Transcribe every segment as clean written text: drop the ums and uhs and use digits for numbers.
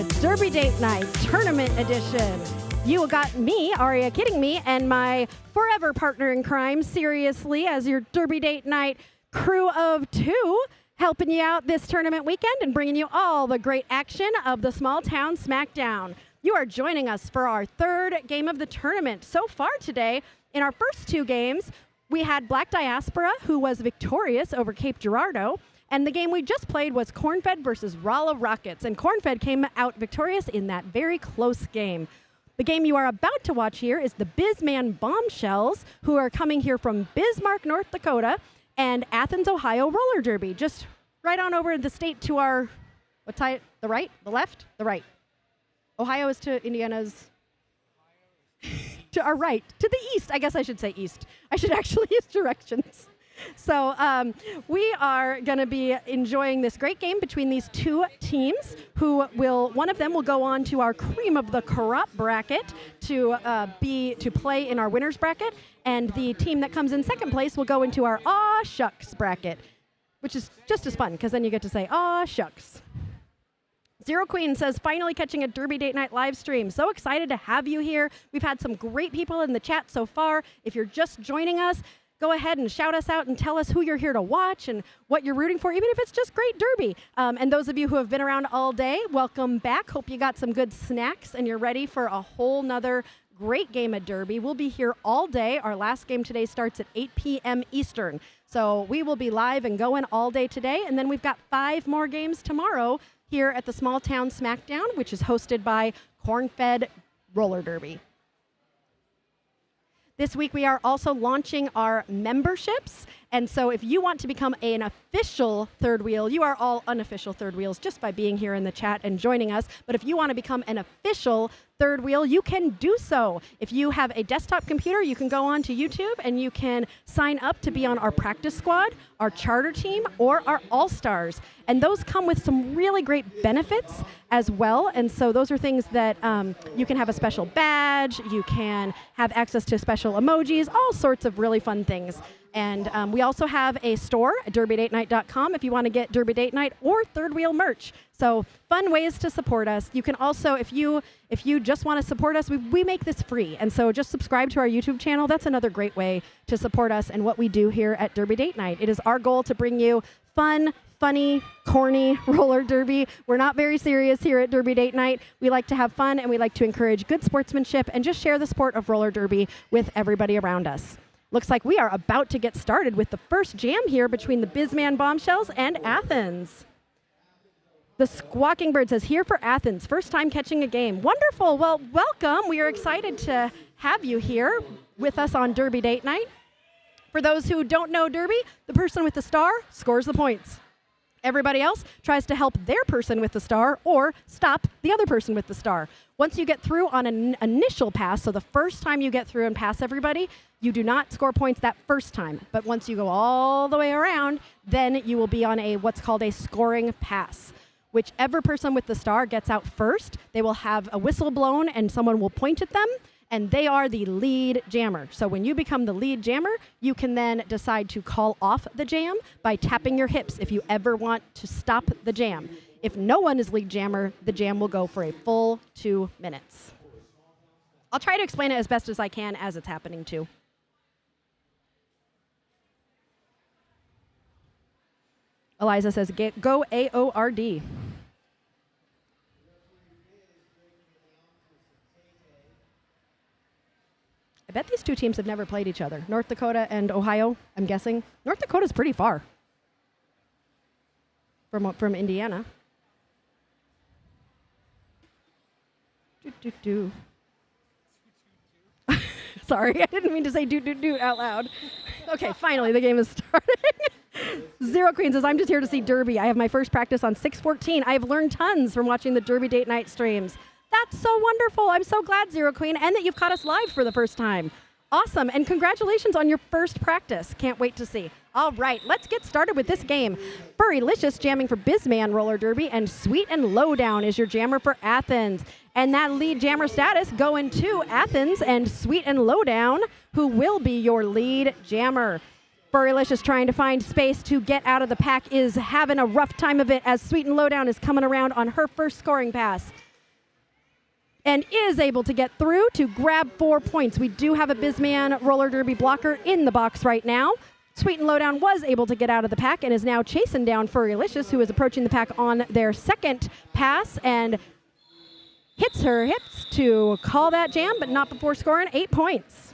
to Derby Date Night Tournament Edition. You got me, Aria Kidding Me, and my forever partner in crime, Seriously, as your Derby Date Night crew of two, helping you out this tournament weekend and bringing you all the great action of the Smalltown Smackdown. You are joining us for our third game of the tournament. So far today, in our first two games, we had Black Diaspora, who was victorious over Cape Girardeau. And the game we just played was Cornfed versus Rolla Rockets. And Cornfed came out victorious in that very close game. The game you are about to watch here is the BisMan Bombshellz, who are coming here from Bismarck, North Dakota, and Athens, Ohio roller derby. Just right on over the state to our, what side? The right? The left? The right. Ohio is to Indiana's, to our right. To the east. I guess I should say east. I should actually use directions. So we are going to be enjoying this great game between these two teams one of them will go on to our cream of the crop bracket to play in our winners bracket, and the team that comes in second place will go into our Aw Shucks bracket, which is just as fun because then you get to say Aw Shucks. Zero Queen says, finally catching a Derby Date Night live stream. So excited to have you here. We've had some great people in the chat so far. If you're just joining us, go ahead and shout us out and tell us who you're here to watch and what you're rooting for, even if it's just great derby. And those of you who have been around all day, welcome back. Hope you got some good snacks and you're ready for a whole nother great game of derby. We'll be here all day. Our last game today starts at 8 p.m. Eastern. So we will be live and going all day today. And then we've got 5 more games tomorrow here at the Smalltown Smackdown, which is hosted by Cornfed Roller Derby. This week, we are also launching our memberships. And so if you want to become an official third wheel, you are all unofficial third wheels just by being here in the chat and joining us. But if you want to become an official third wheel, you can do so. If you have a desktop computer, you can go on to YouTube and you can sign up to be on our practice squad, our charter team, or our all-stars. And those come with some really great benefits as well. And so those are things that you can have a special badge, you can have access to special emojis, all sorts of really fun things. And we also have a store at derbydatenight.com if you want to get Derby Date Night or Third Wheel merch. So fun ways to support us. You can also, if you just want to support us, we make this free. And so just subscribe to our YouTube channel. That's another great way to support us and what we do here at Derby Date Night. It is our goal to bring you fun, funny, corny roller derby. We're not very serious here at Derby Date Night. We like to have fun and we like to encourage good sportsmanship and just share the sport of roller derby with everybody around us. Looks like we are about to get started with the first jam here between the BisMan Bombshellz and Athens. The Squawking Bird says, here for Athens, first time catching a game. Wonderful. Well, welcome. We are excited to have you here with us on Derby Date Night. For those who don't know derby, the person with the star scores the points. Everybody else tries to help their person with the star or stop the other person with the star. Once you get through on an initial pass, so the first time you get through and pass everybody, you do not score points that first time. But once you go all the way around, then you will be on what's called a scoring pass. Whichever person with the star gets out first, they will have a whistle blown and someone will point at them, and they are the lead jammer. So when you become the lead jammer, you can then decide to call off the jam by tapping your hips if you ever want to stop the jam. If no one is lead jammer, the jam will go for a full 2 minutes. I'll try to explain it as best as I can as it's happening too. Eliza says, go AORD. I bet these two teams have never played each other. North Dakota and Ohio, I'm guessing. North Dakota's pretty far from Indiana. Sorry, I didn't mean to say do out loud. Okay, finally, the game is starting. Zero Queen says, I'm just here to see derby. I have my first practice on 6/14. I have learned tons from watching the Derby Date Night streams. That's so wonderful. I'm so glad, Zero Queen, and that you've caught us live for the first time. Awesome, and congratulations on your first practice. Can't wait to see. All right, let's get started with this game. Furrylicious jamming for BisMan Roller Derby, and Sweet and Lowdown is your jammer for Athens. And that lead jammer status going to Athens and Sweet and Lowdown, who will be your lead jammer. Furrylicious trying to find space to get out of the pack is having a rough time of it as Sweet and Lowdown is coming around on her first scoring pass. and is able to get through to grab 4 points. We do have a BisMan roller derby blocker in the box right now. Sweet and Lowdown was able to get out of the pack and is now chasing down Furrylicious, who is approaching the pack on their second pass and hits her hips to call that jam, but not before scoring 8 points.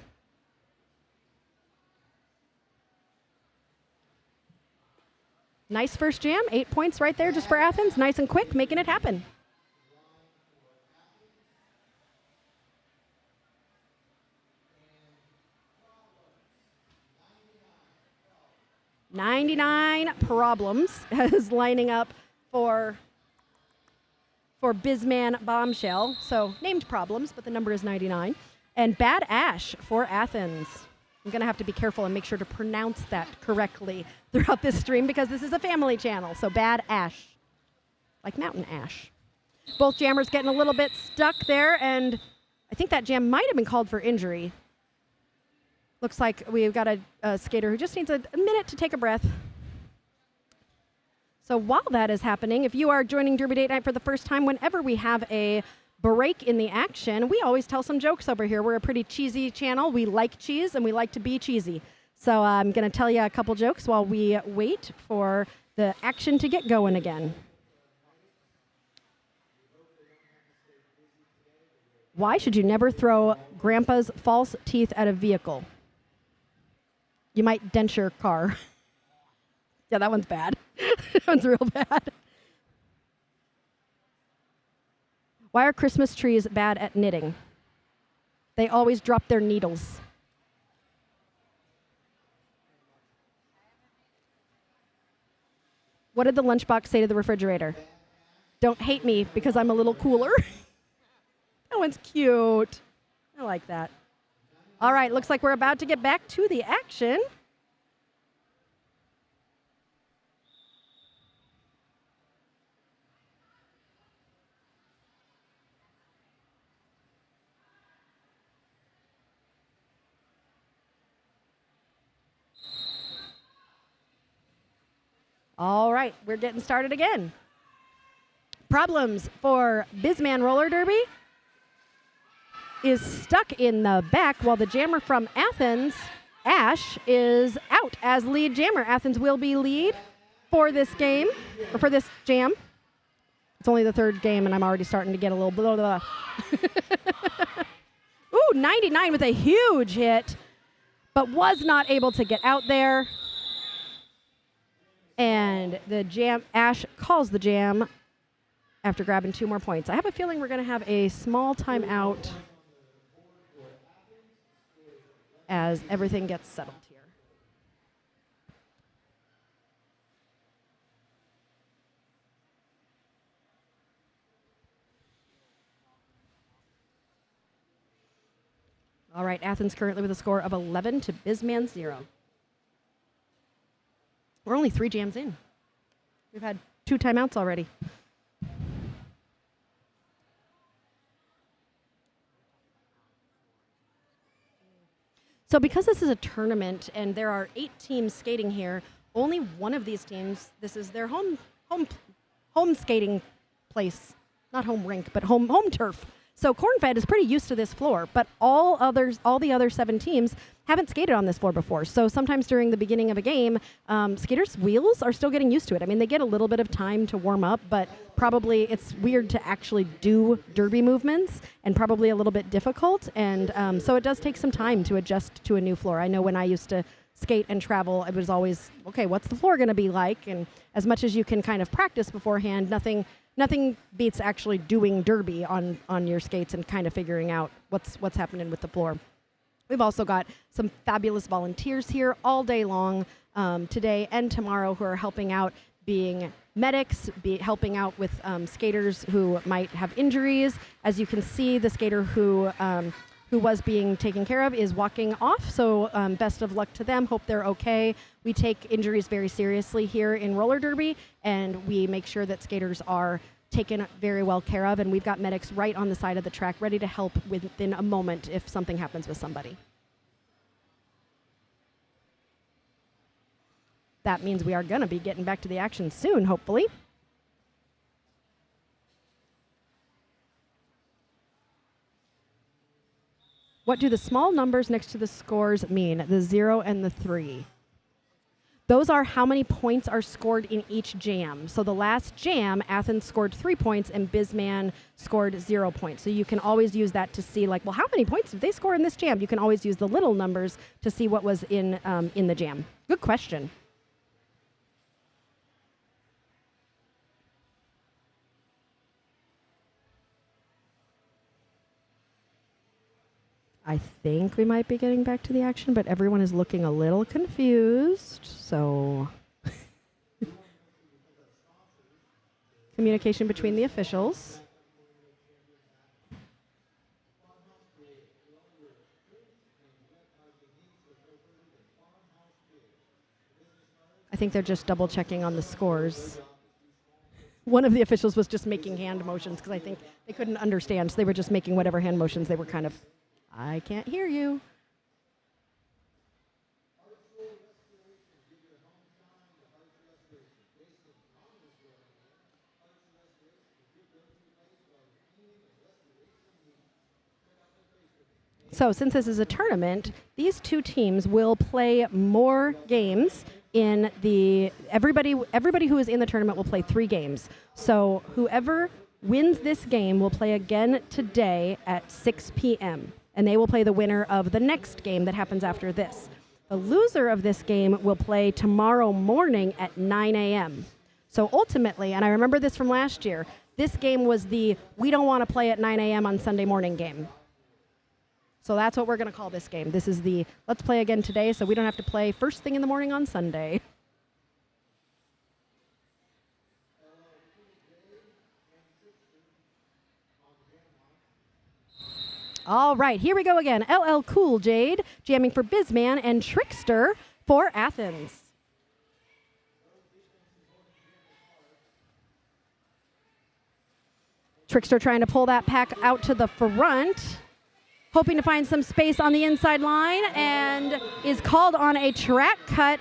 Nice first jam, 8 points right there just for Athens. Nice and quick, making it happen. $99 problems is lining up for BisMan Bombshell. So named problems, but the number is 99. And Bad Ash for Athens. I'm going to have to be careful and make sure to pronounce that correctly throughout this stream because this is a family channel. So Bad Ash, like mountain ash. Both jammers getting a little bit stuck there, and I think that jam might have been called for injury. Looks like we've got a skater who just needs a minute to take a breath. So while that is happening, if you are joining Derby Date Night for the first time, whenever we have a break in the action, we always tell some jokes over here. We're a pretty cheesy channel. We like cheese, and we like to be cheesy. So I'm going to tell you a couple jokes while we wait for the action to get going again. Why should you never throw Grandpa's false teeth at a vehicle? You might dent your car. Yeah, that one's bad. That one's real bad. Why are Christmas trees bad at knitting? They always drop their needles. What did the lunchbox say to the refrigerator? Don't hate me because I'm a little cooler. That one's cute. I like that. All right, looks like we're about to get back to the action. All right, we're getting started again. Problems for BisMan Roller Derby is stuck in the back while the jammer from Athens, Ash, is out as lead jammer. Athens will be lead for this game, or for this jam. It's only the third game, and I'm already starting to get a little blah, blah. Ooh, 99 with a huge hit, but was not able to get out there. And the jam, Ash calls the jam after grabbing 2 more points. I have a feeling we're going to have a small timeout as everything gets settled here. All right, Athens currently with a score of 11 to BisMan 0. We're only 3 jams in. We've had 2 timeouts already. So because this is a tournament and there are 8 teams skating here, only one of these teams, this is their home skating place. Not home rink, but home turf. So Cornfed is pretty used to this floor, but all the other 7 teams haven't skated on this floor before. So sometimes during the beginning of a game, skaters' wheels are still getting used to it. I mean, they get a little bit of time to warm up, but probably it's weird to actually do derby movements and probably a little bit difficult. And so it does take some time to adjust to a new floor. I know when I used to skate and travel, it was always, okay, what's the floor going to be like? And as much as you can kind of practice beforehand, nothing beats actually doing derby on your skates and kind of figuring out what's happening with the floor. We've also got some fabulous volunteers here all day long today and tomorrow who are helping out, being medics, helping out with skaters who might have injuries. As you can see, the skater who was being taken care of is walking off, so best of luck to them. Hope they're okay. We take injuries very seriously here in roller derby, and we make sure that skaters are taken very well care of, and we've got medics right on the side of the track ready to help within a moment if something happens with somebody. That means we are going to be getting back to the action soon, hopefully. What do the small numbers next to the scores mean? The 0 and the 3. Those are how many points are scored in each jam. So the last jam, Athens scored 3 points and BisMan scored 0 points. So you can always use that to see, like, well, how many points did they score in this jam? You can always use the little numbers to see what was in the jam. Good question. I think we might be getting back to the action, but everyone is looking a little confused, so communication between the officials. I think they're just double checking on the scores. One of the officials was just making hand motions because I think they couldn't understand, so they were just making whatever hand motions they were kind of, I can't hear you. So since this is a tournament, these two teams will play more games in the, everybody who is in the tournament will play 3 games. So whoever wins this game will play again today at 6 p.m. and they will play the winner of the next game that happens after this. The loser of this game will play tomorrow morning at 9 a.m. So ultimately, and I remember this from last year, this game was the we don't want to play at 9 a.m. on Sunday morning game. So that's what we're going to call this game. This is the let's play again today so we don't have to play first thing in the morning on Sunday. All right, here we go again. LL Cool Jade jamming for BisMan and Trickster for Athens. Trickster trying to pull that pack out to the front, hoping to find some space on the inside line, and is called on a track cut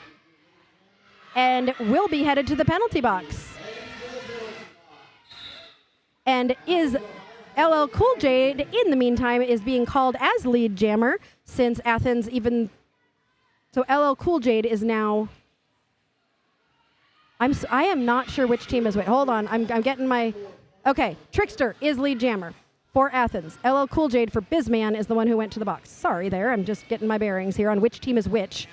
and will be headed to the penalty box. And is LL Cool Jade, in the meantime, is being called as lead jammer since Athens even... So LL Cool Jade is now... I am not sure which team is... Wait, hold on. I'm getting my... Okay, Trickster is lead jammer for Athens. LL Cool Jade for BisMan is the one who went to the box. Sorry there. I'm just getting my bearings here on which team is which.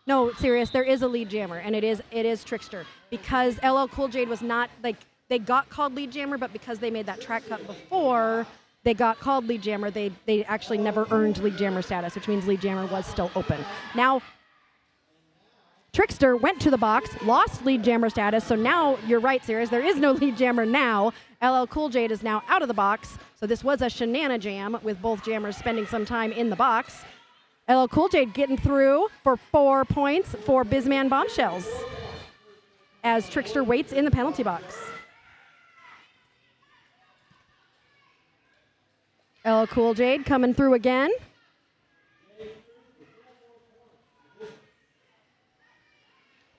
No, serious. There is a lead jammer, and it is Trickster because LL Cool Jade was not like they got called lead jammer, but because they made that track cut before they got called lead jammer, they actually never earned lead jammer status, which means lead jammer was still open. Now, Trickster went to the box, lost lead jammer status, so now you're right, Sirius. There is no lead jammer now. LL Cool Jade is now out of the box, so this was a shenana jam with both jammers spending some time in the box. LL Cool Jade getting through for 4 points for BisMan Bombshellz as Trickster waits in the penalty box. LL Cool Jade coming through again.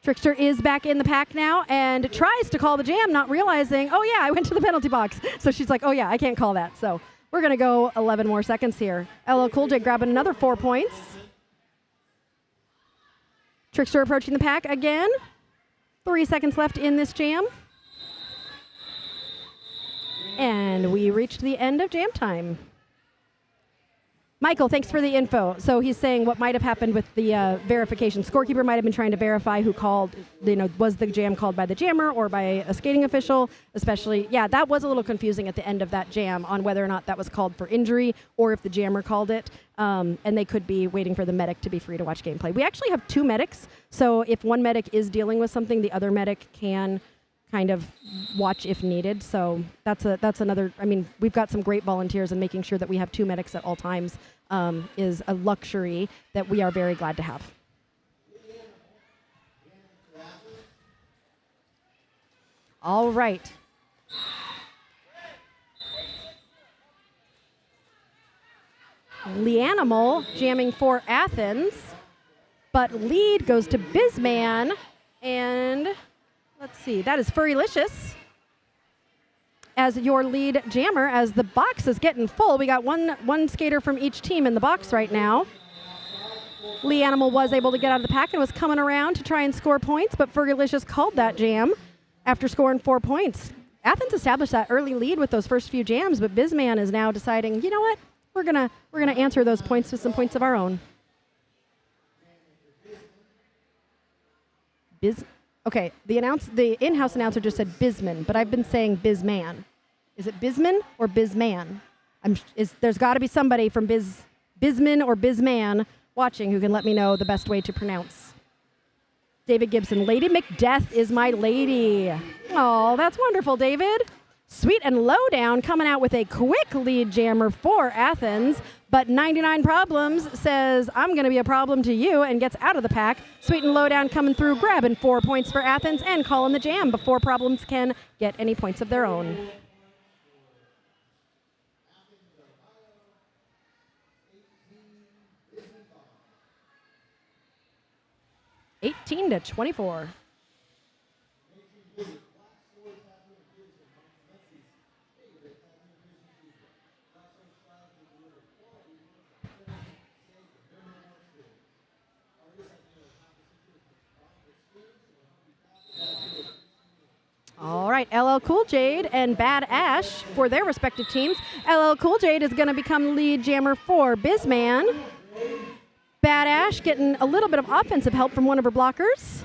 Trickster is back in the pack now and tries to call the jam, not realizing, oh yeah, I went to the penalty box. So she's like, oh yeah, I can't call that. So we're going to go 11 more seconds here. LL Cool J grabbing another 4 points. Trickster approaching the pack again. 3 seconds left in this jam. And we reached the end of jam time. Michael, thanks for the info. So he's saying what might have happened with the verification. Scorekeeper might have been trying to verify who called, was the jam called by the jammer or by a skating official, especially, yeah, that was a little confusing at the end of that jam on whether or not that was called for injury or if the jammer called it. And they could be waiting for the medic to be free to watch gameplay. We actually have 2 medics, so if one medic is dealing with something, the other medic can kind of watch if needed. So that's another, I mean, we've got some great volunteers, and making sure that we have 2 medics at all times is a luxury that we are very glad to have. All right. Leanimal jamming for Athens, but lead goes to BisMan, and let's see, that is Furrylicious. as your lead jammer as the box is getting full. We got one skater from each team in the box right now. Lee Animal was able to get out of the pack and was coming around to try and score points, but Fergalicious called that jam after scoring 4 points. Athens established that early lead with those first few jams, but BisMan is now deciding, you know what? We're gonna answer those points with some points of our own. Okay, the in-house announcer just said BisMan, but I've been saying BisMan. Is it BisMan or BisMan? There's got to be somebody from BisMan or BisMan watching who can let me know the best way to pronounce. David Gibson, Lady Macbeth is my lady. Oh, that's wonderful, David. Sweet and Lowdown coming out with a quick lead jammer for Athens, but 99 Problems says, I'm going to be a problem to you, and gets out of the pack. Sweet and Lowdown coming through, grabbing 4 points for Athens and calling the jam before Problems can get any points of their own. (18-24). All right, LL Cool Jade and Bad Ash for their respective teams. LL Cool Jade is going to become lead jammer for BisMan. Bad Ash getting a little bit of offensive help from one of her blockers.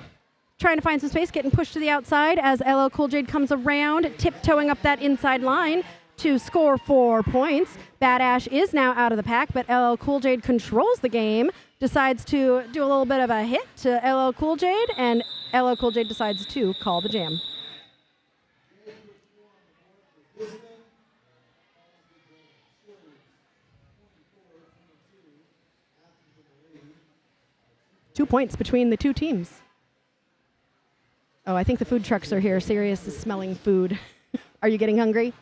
Trying to find some space, getting pushed to the outside as LL Cool Jade comes around, tiptoeing up that inside line to score 4 points. Bad Ash is now out of the pack, but LL Cool Jade controls the game, decides to do a little bit of a hit to LL Cool Jade, and LL Cool Jade decides to call the jam. Two points between the two teams. Oh, I think the food trucks are here. Sirius is smelling food. Are you getting hungry?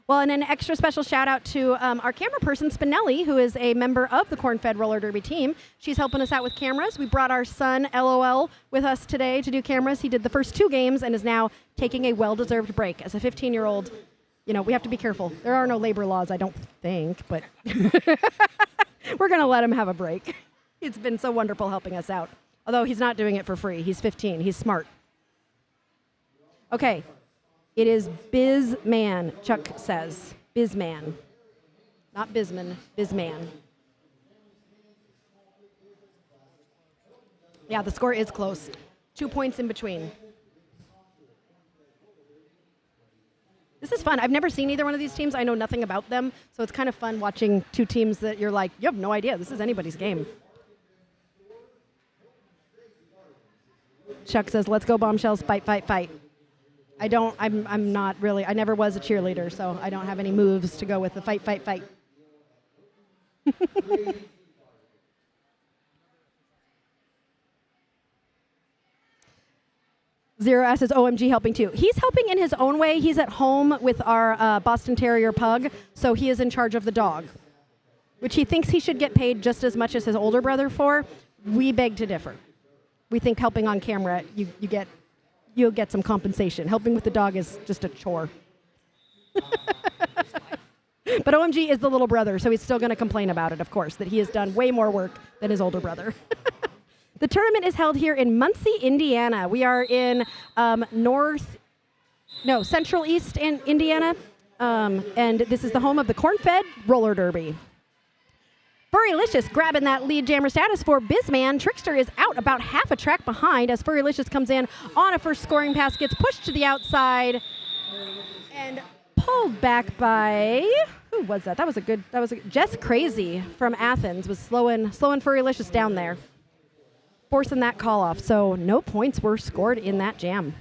Well, and an extra special shout out to our camera person, Spinelli, who is a member of the Corn-Fed Roller Derby team. She's helping us out with cameras. We brought our son, LOL, with us today to do cameras. He did the first 2 games and is now taking a well-deserved break. As a 15-year-old, you know, we have to be careful. There are no labor laws, I don't think, but we're going to let him have a break. It's been so wonderful helping us out. Although he's not doing it for free. He's 15. He's smart. Okay. It is BisMan, Chuck says. BisMan. Not BisMan, BisMan. Yeah, the score is close. 2 points in between. This is fun. I've never seen either one of these teams. I know nothing about them. So it's kind of fun watching 2 teams that you're like, you have no idea. This is anybody's game. Chuck says, let's go Bombshellz, fight, fight, fight. I'm not really, I never was a cheerleader, so I don't have any moves to go with the fight, fight, fight. Zero S is OMG helping too. He's helping in his own way. He's at home with our Boston Terrier pug, so he is in charge of the dog, which he thinks he should get paid just as much as his older brother for. We beg to differ. We think helping on camera, you'll get some compensation. Helping with the dog is just a chore. But OMG is the little brother, so he's still going to complain about it, of course, that he has done way more work than his older brother. The tournament is held here in Muncie, Indiana. We are in Central East in Indiana, and this is the home of the Corn-Fed Roller Derby. Furrylicious grabbing that lead jammer status for BisMan. Trickster is out about half a track behind as Furrylicious comes in on a first scoring pass, gets pushed to the outside, and pulled back by, who was that? That was Jess Crazy from Athens was slowing Furrylicious down there, forcing that call off. So no points were scored in that jam.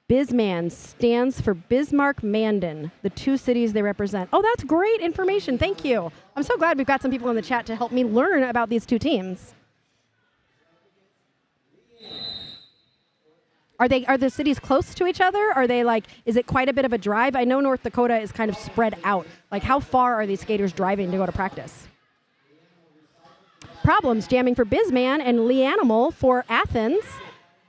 BisMan stands for Bismarck Mandan, the 2 cities they represent. Oh, that's great information. Thank you. I'm so glad we've got some people in the chat to help me learn about these 2 teams. Are the cities close to each other? Are they like, is it quite a bit of a drive? I know North Dakota is kind of spread out. Like, how far are these skaters driving to go to practice? Problems jamming for BisMan and Lee Animal for Athens.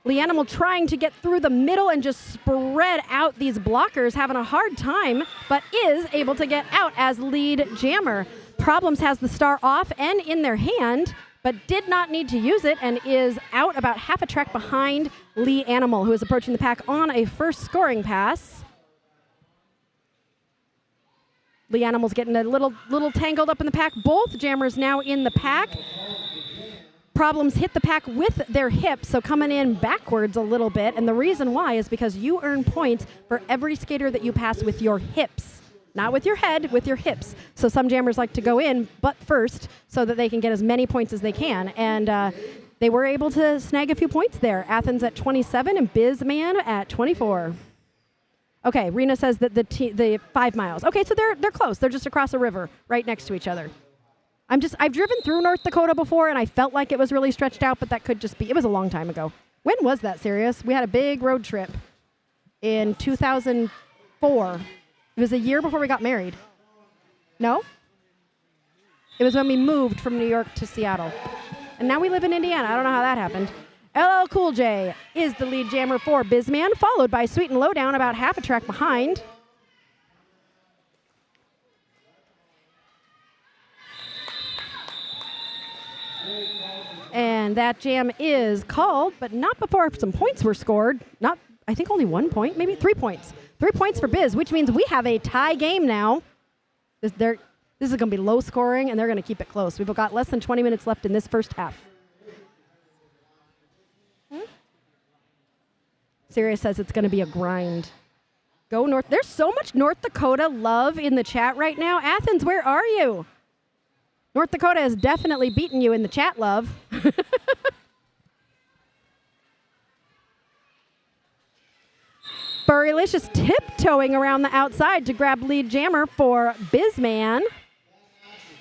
Lee Animal trying to get through the middle and just spread out these blockers, having a hard time, but is able to get out as lead jammer. Problems has the star off and in their hand, but did not need to use it and is out about half a track behind Lee Animal, who is approaching the pack on a first scoring pass. Lee Animal's getting a little tangled up in the pack. Both jammers now in the pack. Problems hit the pack with their hips, so coming in backwards a little bit. And the reason why is because you earn points for every skater that you pass with your hips. Not with your head, with your hips. So some jammers like to go in butt first so that they can get as many points as they can. And they were able to snag a few points there. Athens at 27 and BisMan at 24. Okay, Rena says that the 5 miles. Okay, so they're close. They're just across a river right next to each other. I've driven through North Dakota before, and I felt like it was really stretched out, but that could just be, it was a long time ago. When was that, Sirius? We had a big road trip in 2004. It was a year before we got married. No? It was when we moved from New York to Seattle. And now we live in Indiana. I don't know how that happened. LL Cool J is the lead jammer for BisMan, followed by Sweet and Lowdown about half a track behind. And that jam is called, but not before some points were scored. Not, I think only 1 point, maybe 3 points. 3 points for Biz, which means we have a tie game now. This is going to be low scoring, and they're going to keep it close. We've got less than 20 minutes left in this first half. Sirius says it's going to be a grind. Go North. There's so much North Dakota love in the chat right now. Athens, where are you? North Dakota has definitely beaten you in the chat, love. Furrylicious tiptoeing around the outside to grab lead jammer for BisMan.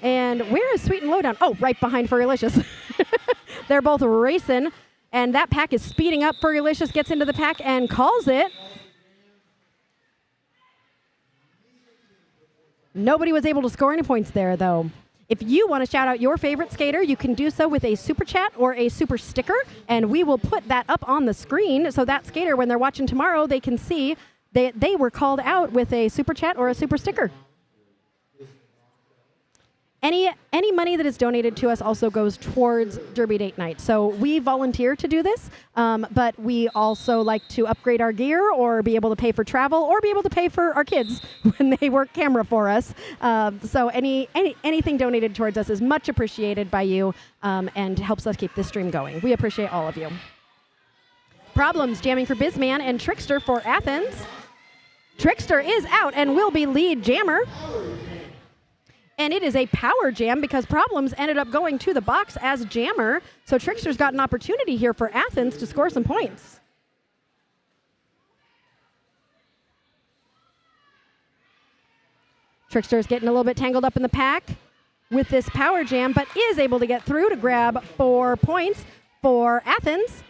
And where is Sweet and Lowdown? Oh, right behind Furrylicious. They're both racing, and that pack is speeding up. Furrylicious gets into the pack and calls it. Nobody was able to score any points there, though. If you want to shout out your favorite skater, you can do so with a super chat or a super sticker, and we will put that up on the screen so that skater, when they're watching tomorrow, they can see that they were called out with a super chat or a super sticker. Any money that is donated to us also goes towards Derby Date Night. So we volunteer to do this, but we also like to upgrade our gear or be able to pay for travel or be able to pay for our kids when they work camera for us. So anything donated towards us is much appreciated by you and helps us keep this stream going. We appreciate all of you. Problems jamming for BisMan and Trickster for Athens. Trickster is out and will be lead jammer. And it is a power jam because Problems ended up going to the box as jammer. So Trickster's got an opportunity here for Athens to score some points. Trickster's getting a little bit tangled up in the pack with this power jam, but is able to get through to grab 4 points for Athens,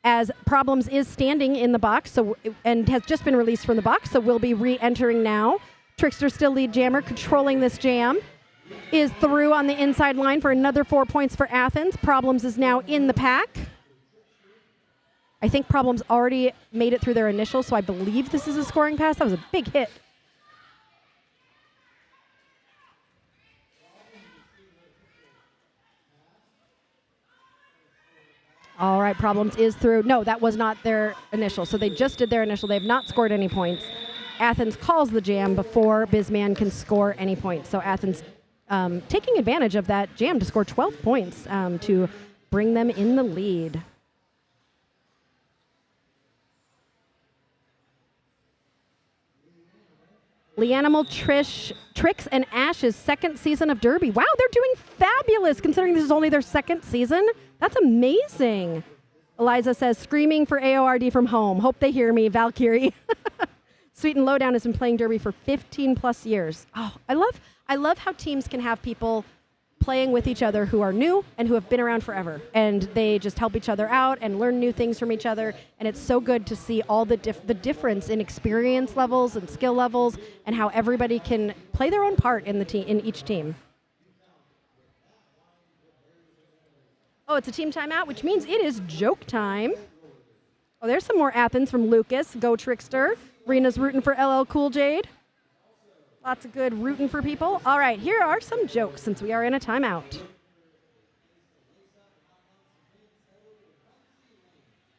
as Problems is standing in the box and has just been released from the box, so will be re-entering now. Trickster still lead jammer, controlling this jam. Is through on the inside line for another 4 points for Athens. Problems is now in the pack. I think Problems already made it through their initial, so I believe this is a scoring pass. That was a big hit. All right, Problems is through. No, that was not their initial, so they just did their initial. They have not scored any points. Athens calls the jam before BisMan can score any points. So Athens taking advantage of that jam to score 12 points to bring them in the lead. Lee Animal, Trix, and Ash's second season of Derby. Wow, they're doing fabulous considering this is only their second season. That's amazing. Eliza says, screaming for AORD from home. Hope they hear me, Valkyrie. Sweet and Lowdown has been playing Derby for 15 plus years. Oh, I love how teams can have people playing with each other who are new and who have been around forever. And they just help each other out and learn new things from each other. And it's so good to see all the difference in experience levels and skill levels and how everybody can play their own part in each team. Oh, it's a team timeout, which means it is joke time. Oh, there's some more Athens from Lucas. Go Trickster. Rena's rooting for LL Cool J. Lots of good rooting for people. All right, here are some jokes since we are in a timeout.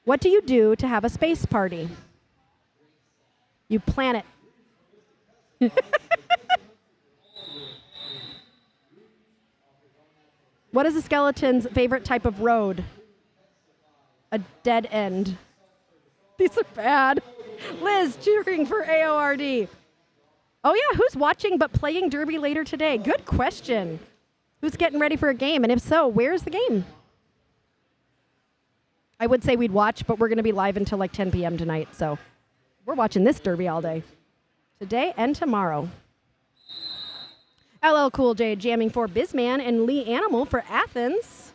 What do you do to have a space party? You plan it. What is a skeleton's favorite type of road? A dead end. These are bad. Liz cheering for AORD. Oh yeah, who's watching but playing Derby later today? Good question. Who's getting ready for a game? And if so, where's the game? I would say we'd watch, but we're going to be live until like 10 p.m. tonight. So we're watching this Derby all day. Today and tomorrow. LL Cool J jamming for BisMan and Lee Animal for Athens.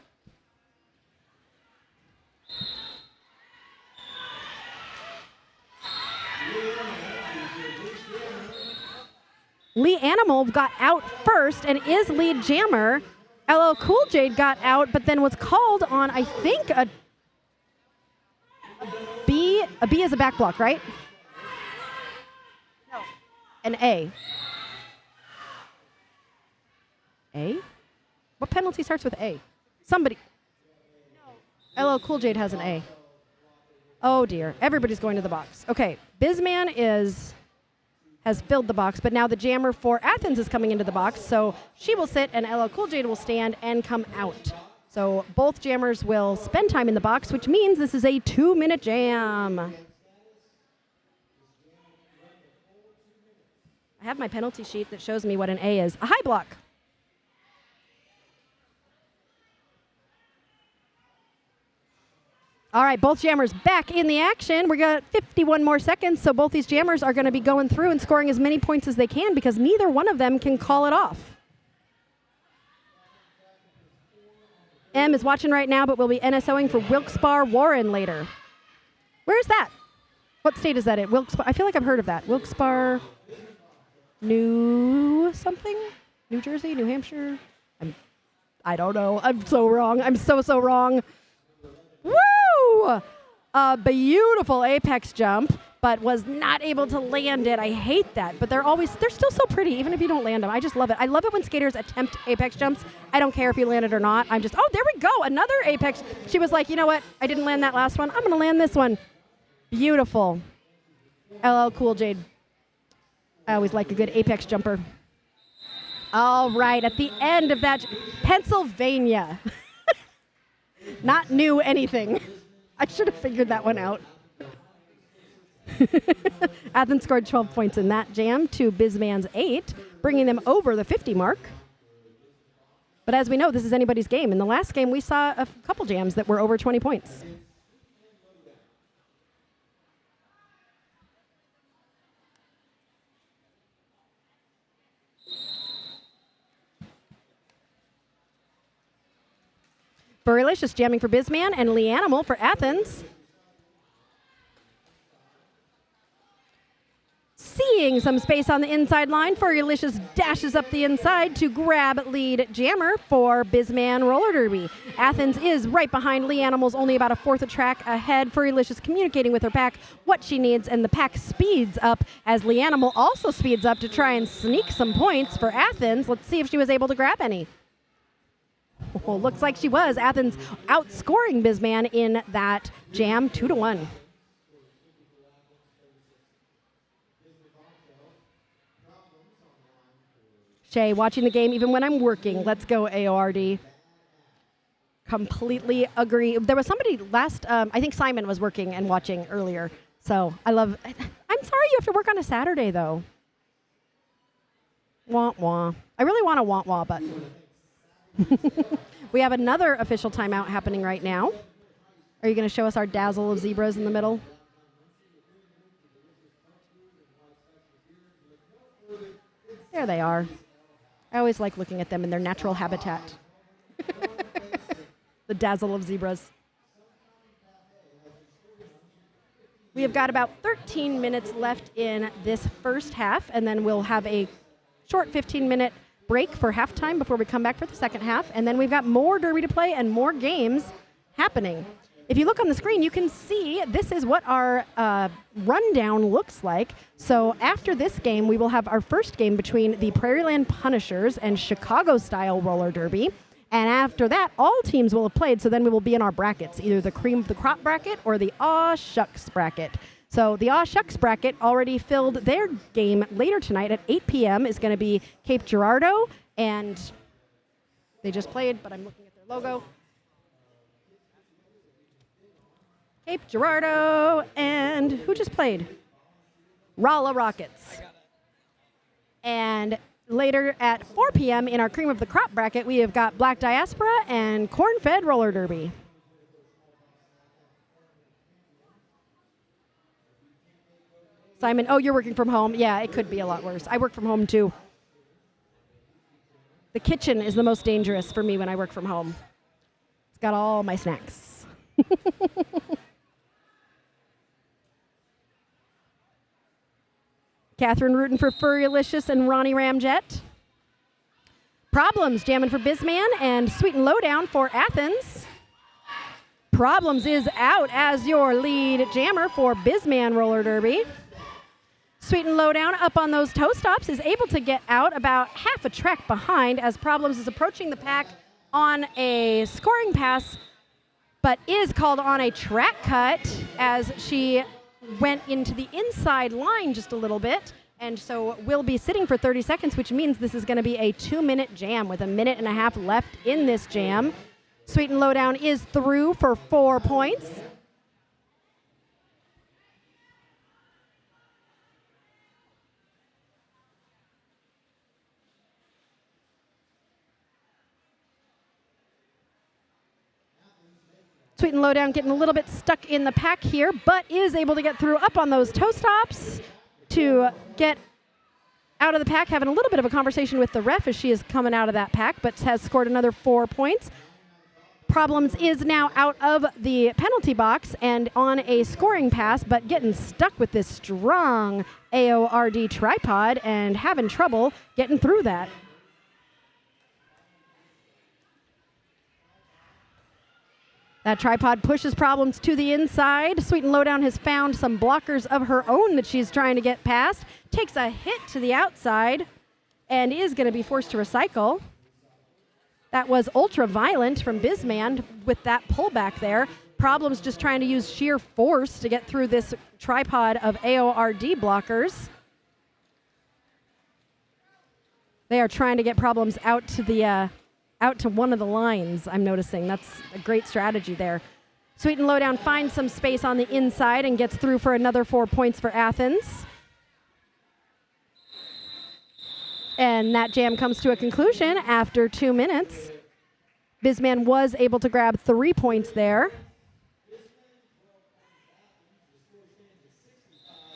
Lee Animal got out first and is lead jammer. LL Cool J got out, but then was called on, I think, a B. A B is a back block, right? No. An A. A? What penalty starts with A? Somebody. No. LL Cool J has an A. Oh dear. Everybody's going to the box. Okay. BisMan has filled the box, but now the jammer for Athens is coming into the box, so she will sit and LL Cool J will stand and come out. So both jammers will spend time in the box, which means this is a 2-minute jam. I have my penalty sheet that shows me what an A is. A high block. All right, both jammers back in the action. We got 51 more seconds, so both these jammers are going to be going through and scoring as many points as they can because neither one of them can call it off. M is watching right now, but will be NSOing for Wilkes-Barre Warren later. Where's that? What state is that in? Wilkes-Barre. I feel like I've heard of that. Wilkes-Barre, New something? New Jersey, New Hampshire? I don't know. I'm so wrong. I'm so wrong. Woo! A beautiful apex jump, but was not able to land it. I hate that, but they're still so pretty, even if you don't land them. I just love it. I love it when skaters attempt apex jumps. I don't care if you land it or not. I'm just, oh, there we go, another apex. She was like, you know what? I didn't land that last one. I'm going to land this one. Beautiful. LL Cool J. I always like a good apex jumper. All right, at the end of that, Pennsylvania. Not new anything. I should have figured that one out. Athens scored 12 points in that jam to BisMan's 8, bringing them over the 50 mark. But as we know, this is anybody's game. In the last game, we saw a couple jams that were over 20 points. Burrylicious jamming for BisMan and Lee Animal for Athens. Seeing some space on the inside line, Furrylicious dashes up the inside to grab lead jammer for BisMan Roller Derby. Athens is right behind Lee Animal's only about a fourth a track ahead. Furrylicious communicating with her pack what she needs, and the pack speeds up as Lee Animal also speeds up to try and sneak some points for Athens. Let's see if she was able to grab any. Oh, looks like she was. Athens outscoring BisMan in that jam 2-1. Shay, watching the game even when I'm working. Let's go, AORD. Completely agree. There was somebody I think Simon was working and watching earlier. So I'm sorry you have to work on a Saturday, though. Wah, wah. I really want a wah, wah, but... We have another official timeout happening right now. Are you going to show us our dazzle of zebras in the middle? There they are. I always like looking at them in their natural habitat. The dazzle of zebras. We have got about 13 minutes left in this first half, and then we'll have a short 15-minute break for halftime before we come back for the second half, and then we've got more Derby to play and more games happening. if you look on the screen, you can see this is what our rundown looks like. So after this game, we will have our first game between the Prairieland Punishers and Chicago-style roller derby. And after that, all teams will have played, so then we will be in our brackets, either the cream of the crop bracket or the aw shucks bracket. So the aw shucks bracket already filled their game later tonight at 8 p.m. is going to be Cape Girardeau, and they just played, but I'm looking at their logo. Cape Girardeau, and who just played? Rolla Rockets. And later at 4 p.m. in our cream of the crop bracket, we have got Black Diaspora and Corn-Fed Roller Derby. Simon, oh, you're working from home. Yeah, it could be a lot worse. I work from home too. The kitchen is the most dangerous for me when I work from home. It's got all my snacks. Catherine rooting for Furrylicious and Ronnie Ramjet. Problems jamming for BisMan and Sweet and Lowdown for Athens. Problems is out as your lead jammer for BisMan Roller Derby. Sweet and Lowdown up on those toe stops is able to get out about half a track behind as Problems is approaching the pack on a scoring pass, but is called on a track cut as she went into the inside line just a little bit, and so will be sitting for 30 seconds, which means this is going to be a 2-minute jam with a minute and a half left in this jam. Sweet and Lowdown is through for 4 points. Sweet and Lowdown getting a little bit stuck in the pack here, but is able to get through up on those toe stops to get out of the pack, having a little bit of a conversation with the ref as she is coming out of that pack, but has scored another 4 points. Problems is now out of the penalty box and on a scoring pass, but getting stuck with this strong AORD tripod and having trouble getting through that. That tripod pushes Problems to the inside. Sweet and Lowdown has found some blockers of her own that she's trying to get past. Takes a hit to the outside and is going to be forced to recycle. That was Ultra Violent from BisMan with that pullback there. Problems just trying to use sheer force to get through this tripod of AORD blockers. They are trying to get Problems out to the out to one of the lines, I'm noticing. That's a great strategy there. Sweet and Lowdown finds some space on the inside and gets through for another 4 points for Athens. And that jam comes to a conclusion after 2 minutes. BisMan was able to grab 3 points there.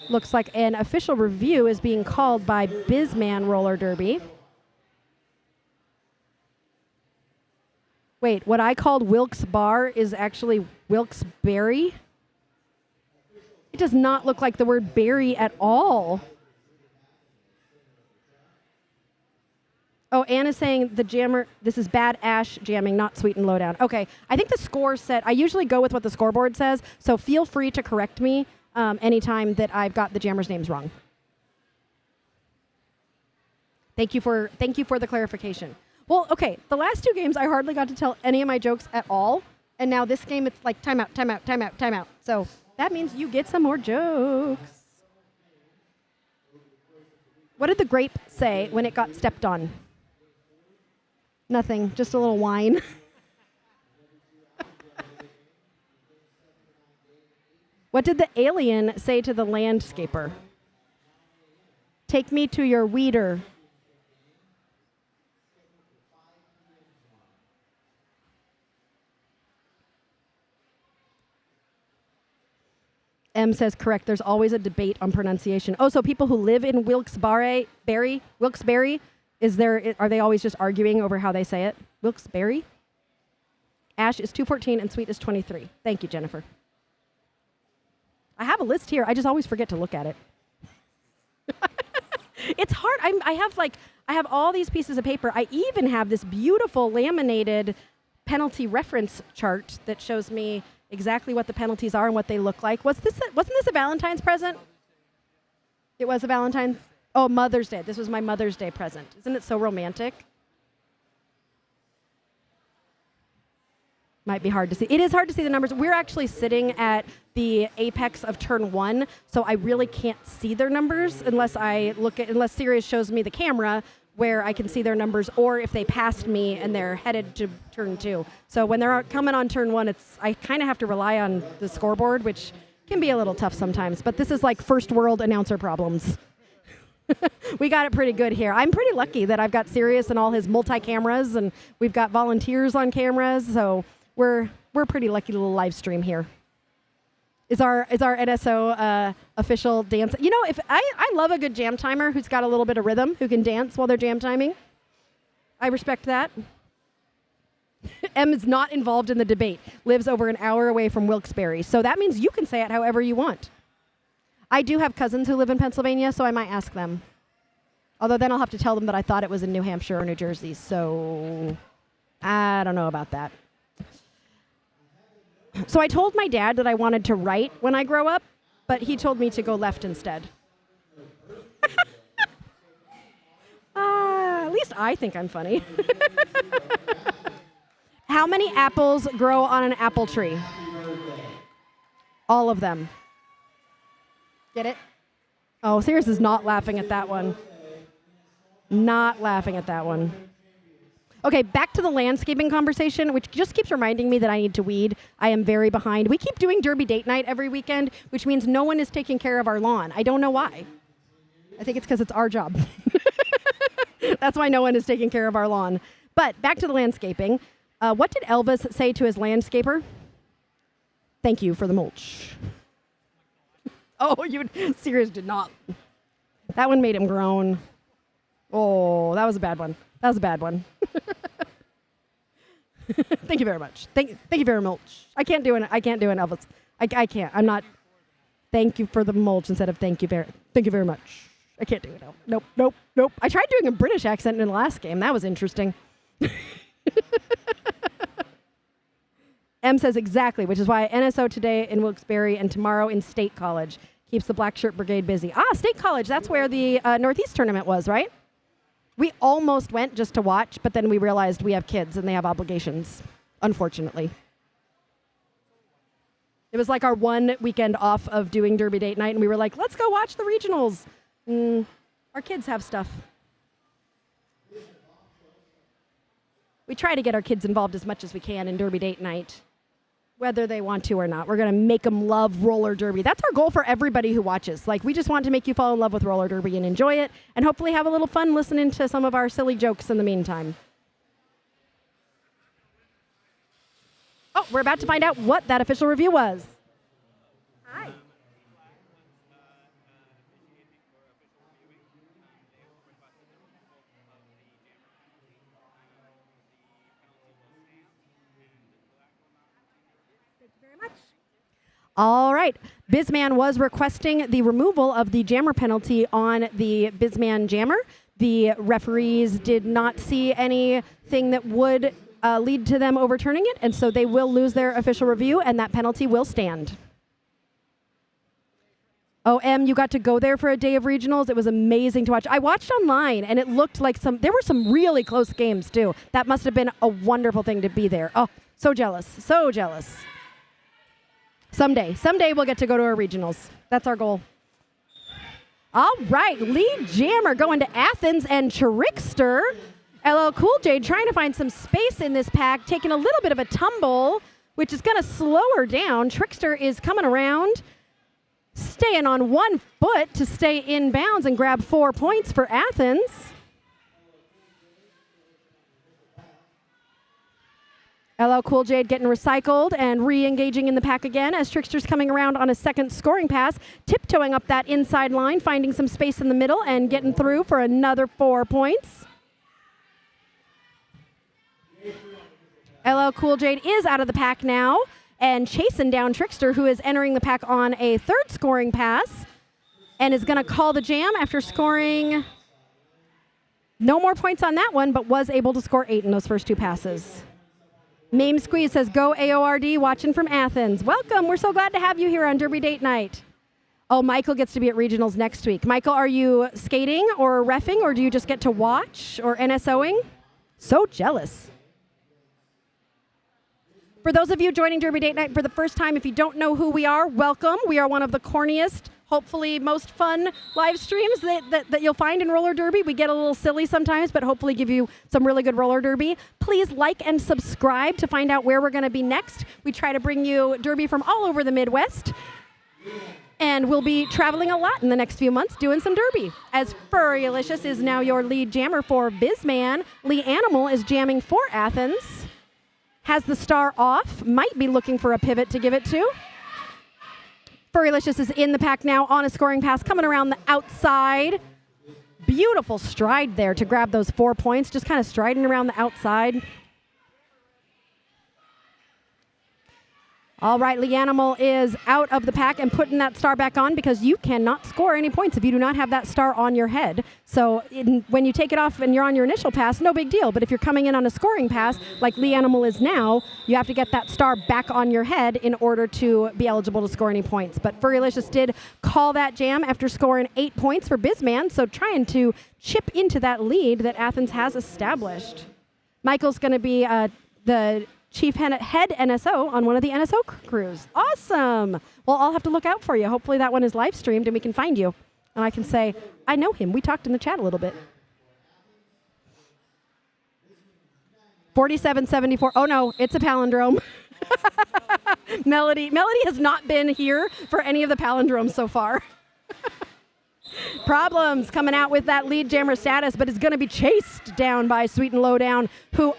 Looks like an official review is being called by BisMan Roller Derby. Wait, what I called Wilkes Bar is actually Wilkes Berry? It does not look like the word berry at all. Oh, Anna's saying the jammer, this is Bad Ash jamming, not Sweet and Lowdown. Okay, I think the score said, I usually go with what the scoreboard says, so feel free to correct me anytime that I've got the jammers' names wrong. Thank you for the clarification. Well, okay, the last 2 games, I hardly got to tell any of my jokes at all. And now this game, it's like timeout, timeout, timeout, timeout. So that means you get some more jokes. What did the grape say when it got stepped on? Nothing, just a little whine. What did the alien say to the landscaper? Take me to your weeder. M says correct. There's always a debate on pronunciation. Oh, so people who live in Wilkes-Barre, are they always just arguing over how they say it? Wilkes-Barre? Ash is 214 and Sweet is 23. Thank you, Jennifer. I have a list here. I just always forget to look at it. It's hard. I have all these pieces of paper. I even have this beautiful laminated penalty reference chart that shows me exactly what the penalties are and what they look like. Wasn't this a Valentine's present? It was a Valentine's. Oh, Mother's Day. This was my Mother's Day present. Isn't it so romantic? Might be hard to see. It is hard to see the numbers. We're actually sitting at the apex of turn 1, so I really can't see their numbers unless Sirius shows me the camera where I can see their numbers, or if they passed me and they're headed to turn 2. So when they're coming on turn 1, I kind of have to rely on the scoreboard, which can be a little tough sometimes. But this is like first world announcer problems. We got it pretty good here. I'm pretty lucky that I've got Sirius and all his multi-cameras, and we've got volunteers on cameras, so we're pretty lucky little live stream here. Is our NSO official dance? You know, if I love a good jam timer who's got a little bit of rhythm, who can dance while they're jam timing. I respect that. M is not involved in the debate. Lives over an hour away from Wilkes-Barre, so that means you can say it however you want. I do have cousins who live in Pennsylvania, so I might ask them. Although then I'll have to tell them that I thought it was in New Hampshire or New Jersey, so I don't know about that. So I told my dad that I wanted to write when I grow up, but he told me to go left instead. At least I think I'm funny. How many apples grow on an apple tree? All of them. Get it? Oh, Sirius is not laughing at that one. Not laughing at that one. Okay, back to the landscaping conversation, which just keeps reminding me that I need to weed. I am very behind. We keep doing Derby date night every weekend, which means no one is taking care of our lawn. I don't know why. I think it's because it's our job. That's why no one is taking care of our lawn. But back to the landscaping. What did Elvis say to his landscaper? Thank you for the mulch. Oh, Sirius did not. That one made him groan. Oh, that was a bad one. That was a bad one. Thank you very much. Thank you very much. I can't do an Elvis. I can't. I'm not. Thank you for the mulch instead of thank you very much. I can't do it. Nope. I tried doing a British accent in the last game. That was interesting. M says exactly, which is why NSO today in Wilkes-Barre and tomorrow in State College keeps the Black Shirt Brigade busy. State College. That's where the Northeast tournament was, right? We almost went just to watch, but then we realized we have kids and they have obligations, unfortunately. It was like our one weekend off of doing Derby date night, and we were like, let's go watch the regionals. Our kids have stuff. We try to get our kids involved as much as we can in Derby date night, whether they want to or not. We're going to make them love roller derby. That's our goal for everybody who watches. Like, we just want to make you fall in love with roller derby and enjoy it, and hopefully have a little fun listening to some of our silly jokes in the meantime. Oh, we're about to find out what that official review was. Hi. All right. BisMan was requesting the removal of the jammer penalty on the BisMan jammer. The referees did not see anything that would lead to them overturning it, and so they will lose their official review, and that penalty will stand. Oh, Em, you got to go there for a day of regionals. It was amazing to watch. I watched online, and it looked like there were some really close games, too. That must have been a wonderful thing to be there. Oh, so jealous. So jealous. Someday we'll get to go to our regionals. That's our goal. All right, lead jammer going to Athens, and Trickster. LL Cool J trying to find some space in this pack, taking a little bit of a tumble, which is going to slow her down. Trickster is coming around, staying on 1 foot to stay in bounds and grab 4 points for Athens. LL Cool J getting recycled and re-engaging in the pack again as Trickster's coming around on a second scoring pass, tiptoeing up that inside line, finding some space in the middle and getting through for another 4 points. LL Cool J is out of the pack now and chasing down Trickster, who is entering the pack on a third scoring pass and is going to call the jam after scoring no more points on that one, but was able to score 8 in those first 2 passes. Mame Squeeze says, go AORD, watching from Athens. Welcome. We're so glad to have you here on Derby Date Night. Oh, Michael gets to be at regionals next week. Michael, are you skating or reffing, or do you just get to watch or NSOing? So jealous. For those of you joining Derby Date Night for the first time, if you don't know who we are, welcome. We are one of the corniest, hopefully most fun live streams that you'll find in roller derby. We get a little silly sometimes, but hopefully give you some really good roller derby. Please like and subscribe to find out where we're going to be next. We try to bring you derby from all over the Midwest. And we'll be traveling a lot in the next few months doing some derby. As Furrylicious is now your lead jammer for BisMan, Lee Animal is jamming for Athens. Has the star off, might be looking for a pivot to give it to. Furrylicious is in the pack now on a scoring pass, coming around the outside. Beautiful stride there to grab those 4 points, just kind of striding around the outside. All right, Lee Animal is out of the pack and putting that star back on because you cannot score any points if you do not have that star on your head. So when you take it off and you're on your initial pass, no big deal. But if you're coming in on a scoring pass, like Lee Animal is now, you have to get that star back on your head in order to be eligible to score any points. But Furrylicious did call that jam after scoring 8 points for BisMan, so trying to chip into that lead that Athens has established. Michael's going to be the Chief Head NSO on one of the NSO crews. Awesome. Well, I'll have to look out for you. Hopefully that one is live streamed and we can find you. And I can say, I know him. We talked in the chat a little bit. 4774. Oh, no, it's a palindrome. Melody has not been here for any of the palindromes so far. Problems coming out with that lead jammer status, but is going to be chased down by Sweet and Lowdown, who...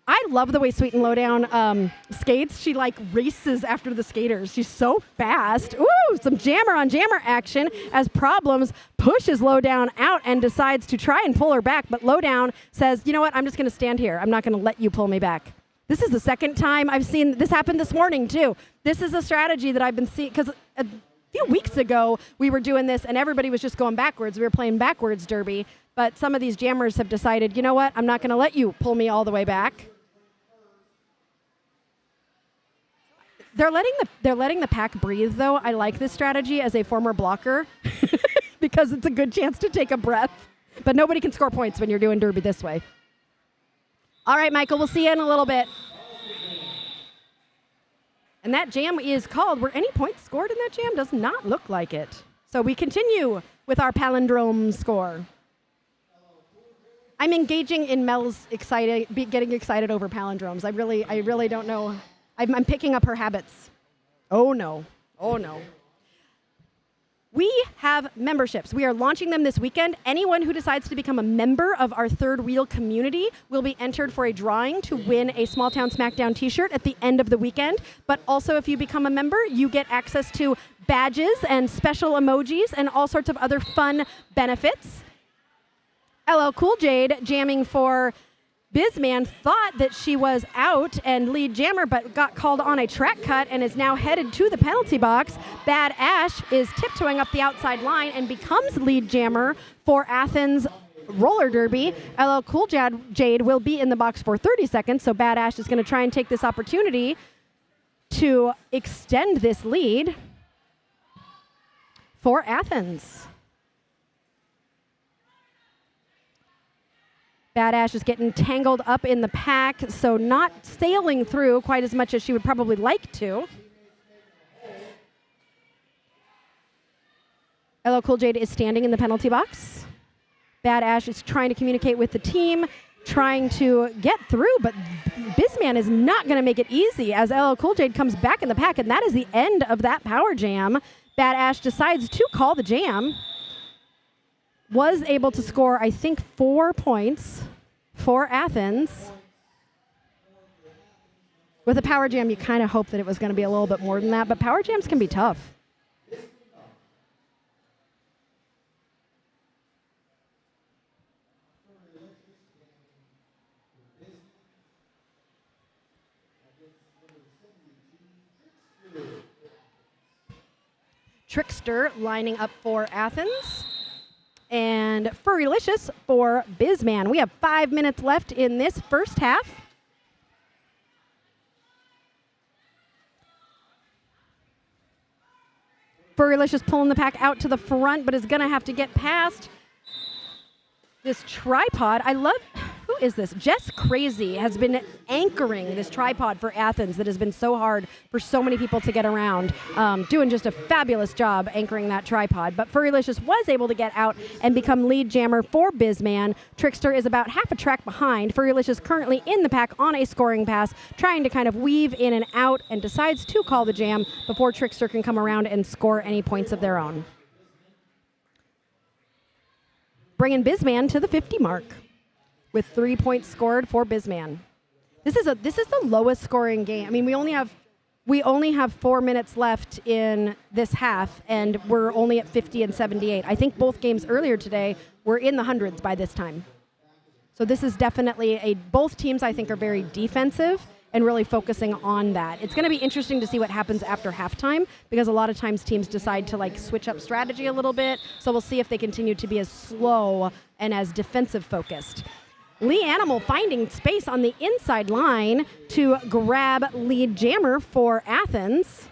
I love the way Sweet and Lowdown skates. She like races after the skaters. She's so fast. Ooh, some jammer on jammer action as Problems pushes Lowdown out and decides to try and pull her back. But Lowdown says, you know what, I'm just going to stand here. I'm not going to let you pull me back. This is the second time I've seen this happen this morning too. This is a strategy that I've been seeing because a few weeks ago we were doing this and everybody was just going backwards. We were playing backwards derby. But some of these jammers have decided, you know what, I'm not going to let you pull me all the way back. They're letting the pack breathe, though. I like this strategy as a former blocker because it's a good chance to take a breath. But nobody can score points when you're doing derby this way. All right, Michael, we'll see you in a little bit. And that jam is called. Were any points scored in that jam? Does not look like it. So we continue with our palindrome score. I'm engaging in Mel's getting excited over palindromes. I really don't know. I'm picking up her habits. Oh, no. Oh, no. We have memberships. We are launching them this weekend. Anyone who decides to become a member of our Third Wheel community will be entered for a drawing to win a Smalltown Smackdown t-shirt at the end of the weekend. But also, if you become a member, you get access to badges and special emojis and all sorts of other fun benefits. LL Cool Jade jamming for BisMan thought that she was out and lead jammer, but got called on a track cut and is now headed to the penalty box. Bad Ash is tiptoeing up the outside line and becomes lead jammer for Athens roller derby. LL Cool Jade will be in the box for 30 seconds, so Bad Ash is going to try and take this opportunity to extend this lead for Athens. Bad Ash is getting tangled up in the pack, so not sailing through quite as much as she would probably like to. LL Cool Jade is standing in the penalty box. Bad Ash is trying to communicate with the team, trying to get through, but BisMan is not going to make it easy as LL Cool Jade comes back in the pack, and that is the end of that power jam. Bad Ash decides to call the jam. Was able to score, I think, 4 points for Athens. With a power jam, you kind of hope that it was going to be a little bit more than that, but power jams can be tough. Trickster lining up for Athens. And Furrylicious for BisMan. We have 5 minutes left in this first half. Furrylicious pulling the pack out to the front, but is going to have to get past this tripod. I love, who is this? Jess Crazy has been anchoring this tripod for Athens that has been so hard for so many people to get around. Doing just a fabulous job anchoring that tripod. But Furrylicious was able to get out and become lead jammer for BisMan. Trickster is about half a track behind. Furrylicious currently in the pack on a scoring pass, trying to kind of weave in and out, and decides to call the jam before Trickster can come around and score any points of their own. Bringing BisMan to the 50 mark with 3 points scored for BisMan. This is the lowest scoring game. I mean, we only have 4 minutes left in this half, and we're only at 50 and 78. I think both games earlier today were in the hundreds by this time. So this is definitely both teams I think are very defensive and really focusing on that. It's going to be interesting to see what happens after halftime, because a lot of times teams decide to like switch up strategy a little bit. So we'll see if they continue to be as slow and as defensive focused. Lee Animal finding space on the inside line to grab lead jammer for Athens.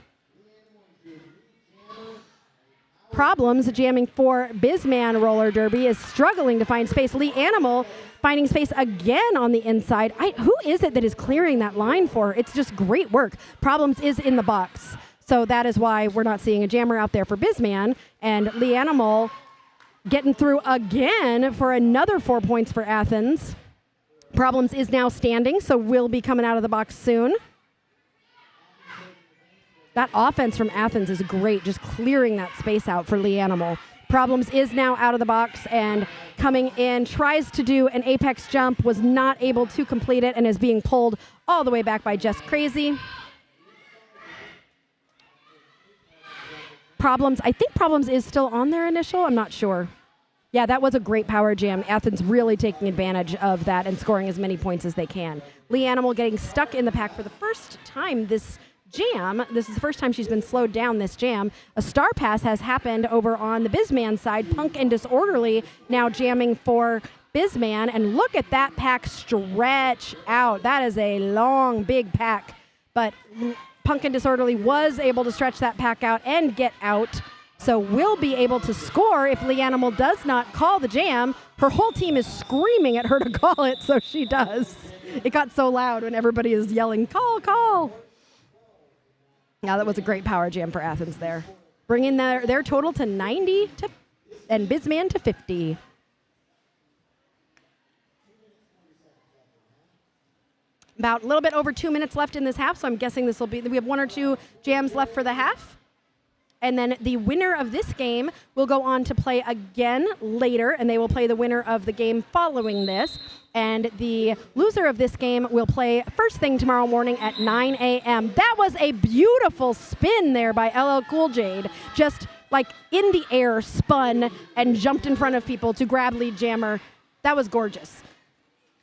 Problems jamming for BisMan roller derby is struggling to find space. Lee Animal finding space again on the inside. Who is it that is clearing that line for her? It's just great work. Problems is in the box. So that is why we're not seeing a jammer out there for BisMan. And Lee Animal getting through again for another 4 points for Athens. Problems is now standing, so will be coming out of the box soon. That offense from Athens is great, just clearing that space out for Lee Animal. Problems is now out of the box and coming in, tries to do an apex jump, was not able to complete it, and is being pulled all the way back by Jess Crazy. Problems, I think Problems is still on their initial, I'm not sure. Yeah, that was a great power jam. Athens really taking advantage of that and scoring as many points as they can. Lee Animal getting stuck in the pack for the first time this jam. This is the first time she's been slowed down this jam. A star pass has happened over on the BisMan side. Punk and Disorderly now jamming for BisMan. And look at that pack stretch out. That is a long, big pack. But Punk and Disorderly was able to stretch that pack out and get out. So will be able to score if Lee Animal does not call the jam. Her whole team is screaming at her to call it, so she does. It got so loud when everybody is yelling, call, call. Yeah, that was a great power jam for Athens there. Bringing their total to 90 and BisMan to 50. About a little bit over 2 minutes left in this half, so I'm guessing this will be, we have 1 or 2 jams left for the half. And then the winner of this game will go on to play again later, and they will play the winner of the game following this. And the loser of this game will play first thing tomorrow morning at 9 a.m. That was a beautiful spin there by LL Cool J. Just like in the air, spun and jumped in front of people to grab lead jammer. That was gorgeous.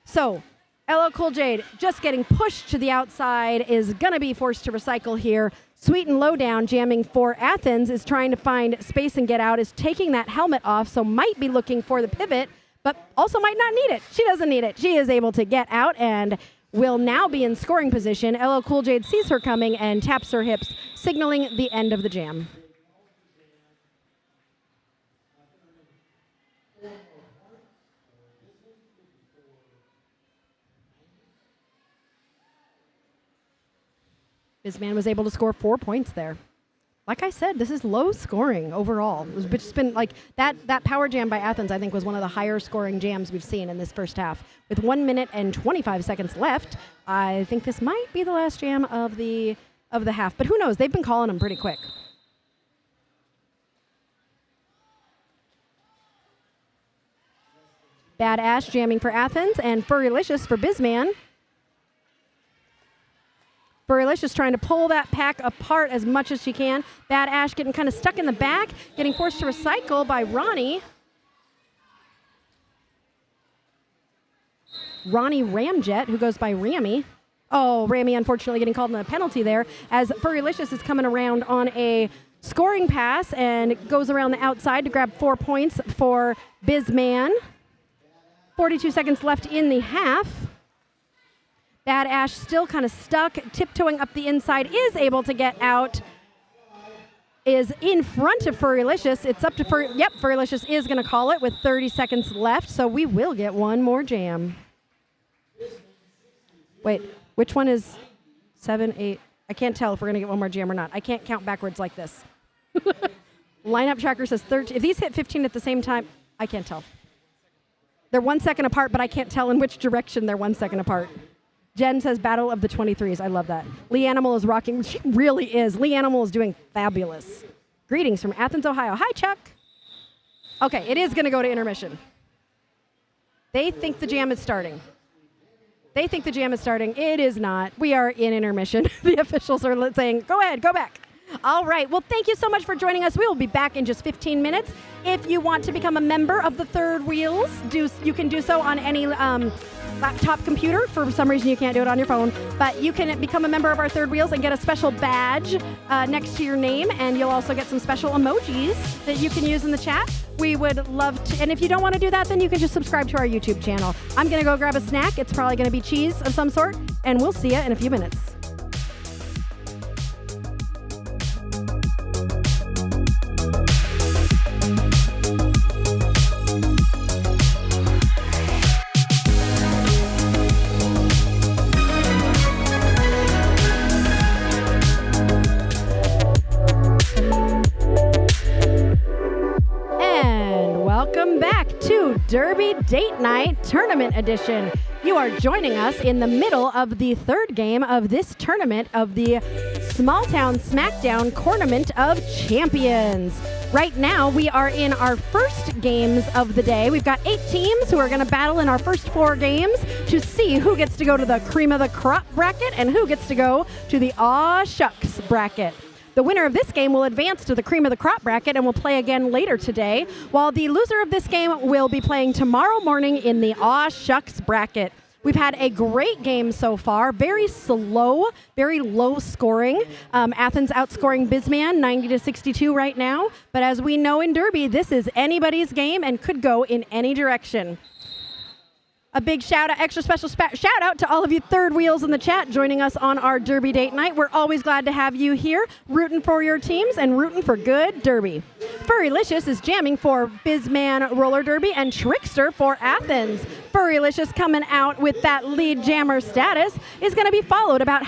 So LL Cool J just getting pushed to the outside is going to be forced to recycle here. Sweet and Lowdown jamming for Athens is trying to find space and get out, is taking that helmet off, so might be looking for the pivot, but also might not need it. She doesn't need it. She is able to get out and will now be in scoring position. LL Cool J sees her coming and taps her hips, signaling the end of the jam. BisMan was able to score 4 points there. Like I said, this is low scoring overall. It's just been like that power jam by Athens, I think, was one of the higher scoring jams we've seen in this first half. With 1 minute and 25 seconds left, I think this might be the last jam of the half. But who knows? They've been calling them pretty quick. Bad Ash jamming for Athens and Furrylicious for BisMan. Furrylicious trying to pull that pack apart as much as she can. Bad Ash getting kind of stuck in the back, getting forced to recycle by Ronnie. Ronnie Ramjet, who goes by Rammy. Oh, Rammy unfortunately getting called in a penalty there, as Furrylicious is coming around on a scoring pass and goes around the outside to grab 4 points for BisMan. 42 seconds left in the half. Bad Ash still kind of stuck, tiptoeing up the inside, is able to get out. is in front of Furrylicious. It's up to Furrylicious is going to call it with 30 seconds left, so we will get one more jam. Wait, which one is 7, 8? I can't tell if we're going to get one more jam or not. I can't count backwards like this. Lineup tracker says 13. If these hit 15 at the same time, I can't tell. They're 1 second apart, but I can't tell in which direction they're 1 second apart. Jen says Battle of the 23s. I love that. Lee Animal is rocking. She really is. Lee Animal is doing fabulous. Greetings from Athens, Ohio. Hi, Chuck. Okay, it is going to go to intermission. They think the jam is starting. They think the jam is starting. It is not. We are in intermission. The officials are saying, go ahead, go back. All right. Well, thank you so much for joining us. We will be back in just 15 minutes. If you want to become a member of the Third Wheels, you can do so on any laptop computer. For some reason, you can't do it on your phone. But you can become a member of our Third Wheels and get a special badge next to your name. And you'll also get some special emojis that you can use in the chat. We would love to. And if you don't want to do that, then you can just subscribe to our YouTube channel. I'm going to go grab a snack. It's probably going to be cheese of some sort. And we'll see you in a few minutes. Derby Date Night Tournament Edition. You are joining us in the middle of the third game of this tournament of the Smalltown Smackdown Tournament of Champions. Right now, we are in our first games of the day. We've got 8 teams who are going to battle in our first 4 games to see who gets to go to the cream of the crop bracket and who gets to go to the aw shucks bracket. The winner of this game will advance to the cream of the crop bracket and will play again later today, while the loser of this game will be playing tomorrow morning in the aw shucks bracket. We've had a great game so far, very slow, very low scoring. Athens outscoring BisMan 90-62 right now, but as we know in Derby, this is anybody's game and could go in any direction. A big shout out, extra special shout out to all of you Third Wheels in the chat joining us on our Derby Date Night. We're always glad to have you here, rooting for your teams and rooting for good Derby. Furrylicious is jamming for BisMan Roller Derby and Trickster for Athens. Furrylicious coming out with that lead jammer status is going to be followed about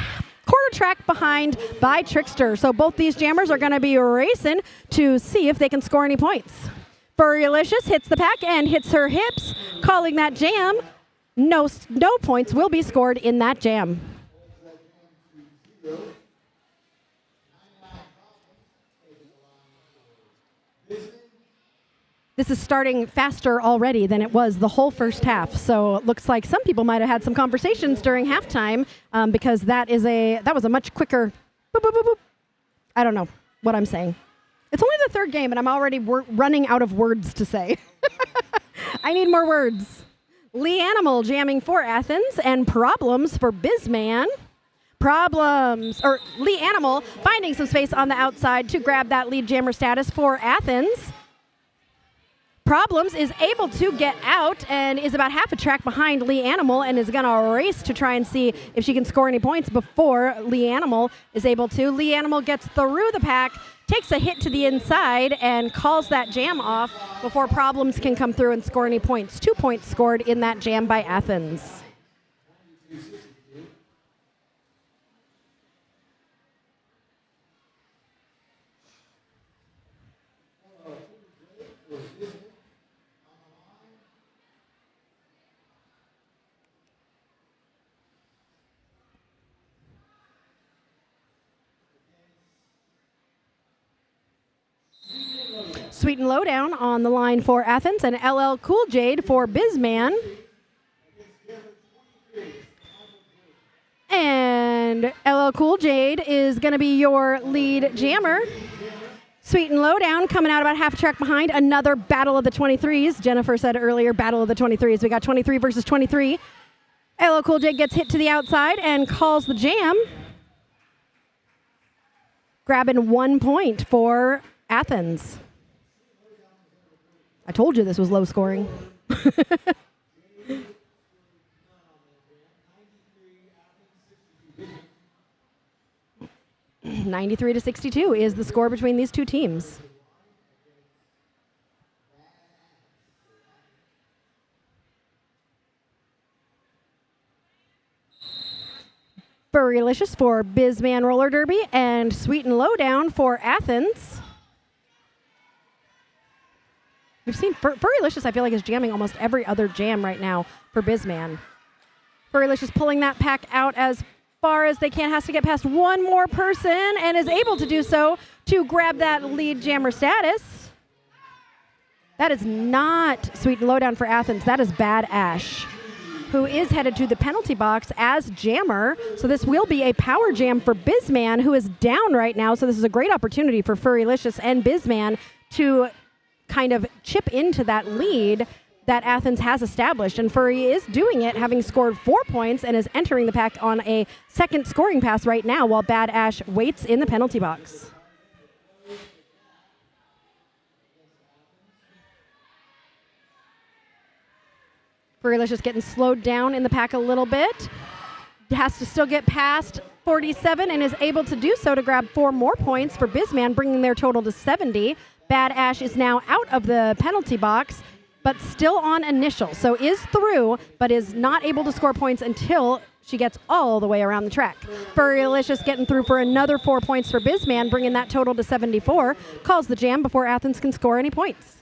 quarter track behind by Trickster. So both these jammers are going to be racing to see if they can score any points. Furrylicious hits the pack and hits her hips, calling that jam. No points will be scored in that jam. This is starting faster already than it was the whole first half. So it looks like some people might have had some conversations during halftime because that was a much quicker boop, boop, boop, boop. I don't know what I'm saying. It's only the third game, and I'm already running out of words to say. I need more words. Lee Animal jamming for Athens, and Problems for BisMan. Lee Animal finding some space on the outside to grab that lead jammer status for Athens. Problems is able to get out and is about half a track behind Lee Animal and is going to race to try and see if she can score any points before Lee Animal is able to. Lee Animal gets through the pack, takes a hit to the inside, and calls that jam off before Problems can come through and score any points. 2 points scored in that jam by Athens. Sweet and Lowdown on the line for Athens, and LL Cool Jade for BisMan. And LL Cool Jade is going to be your lead jammer. Sweet and Lowdown coming out about half a track behind. Another Battle of the 23s. Jennifer said earlier, Battle of the 23s. We got 23 versus 23. LL Cool Jade gets hit to the outside and calls the jam. Grabbing 1 point for Athens. I told you this was low scoring. 93 to 62 is the score between these two teams. Furrylicious for BisMan Roller Derby and Sweet and Lowdown for Athens. We've seen Furrylicious, I feel like, is jamming almost every other jam right now for BisMan. Furrylicious pulling that pack out as far as they can, has to get past one more person and is able to do so to grab that lead jammer status. That is not Sweet and Lowdown for Athens. That is Bad Ash, who is headed to the penalty box as jammer. So this will be a power jam for BisMan, who is down right now. So this is a great opportunity for Furrylicious and BisMan to kind of chip into that lead that Athens has established. And Furry is doing it, having scored 4 points and is entering the pack on a second scoring pass right now while Bad Ash waits in the penalty box. Furrylicious getting slowed down in the pack a little bit. Has to still get past 47 and is able to do so to grab 4 more points for BisMan, bringing their total to 70. Bad Ash is now out of the penalty box, but still on initial. So is through, but is not able to score points until she gets all the way around the track. Furrylicious getting through for another 4 points for BisMan, bringing that total to 74. Calls the jam before Athens can score any points.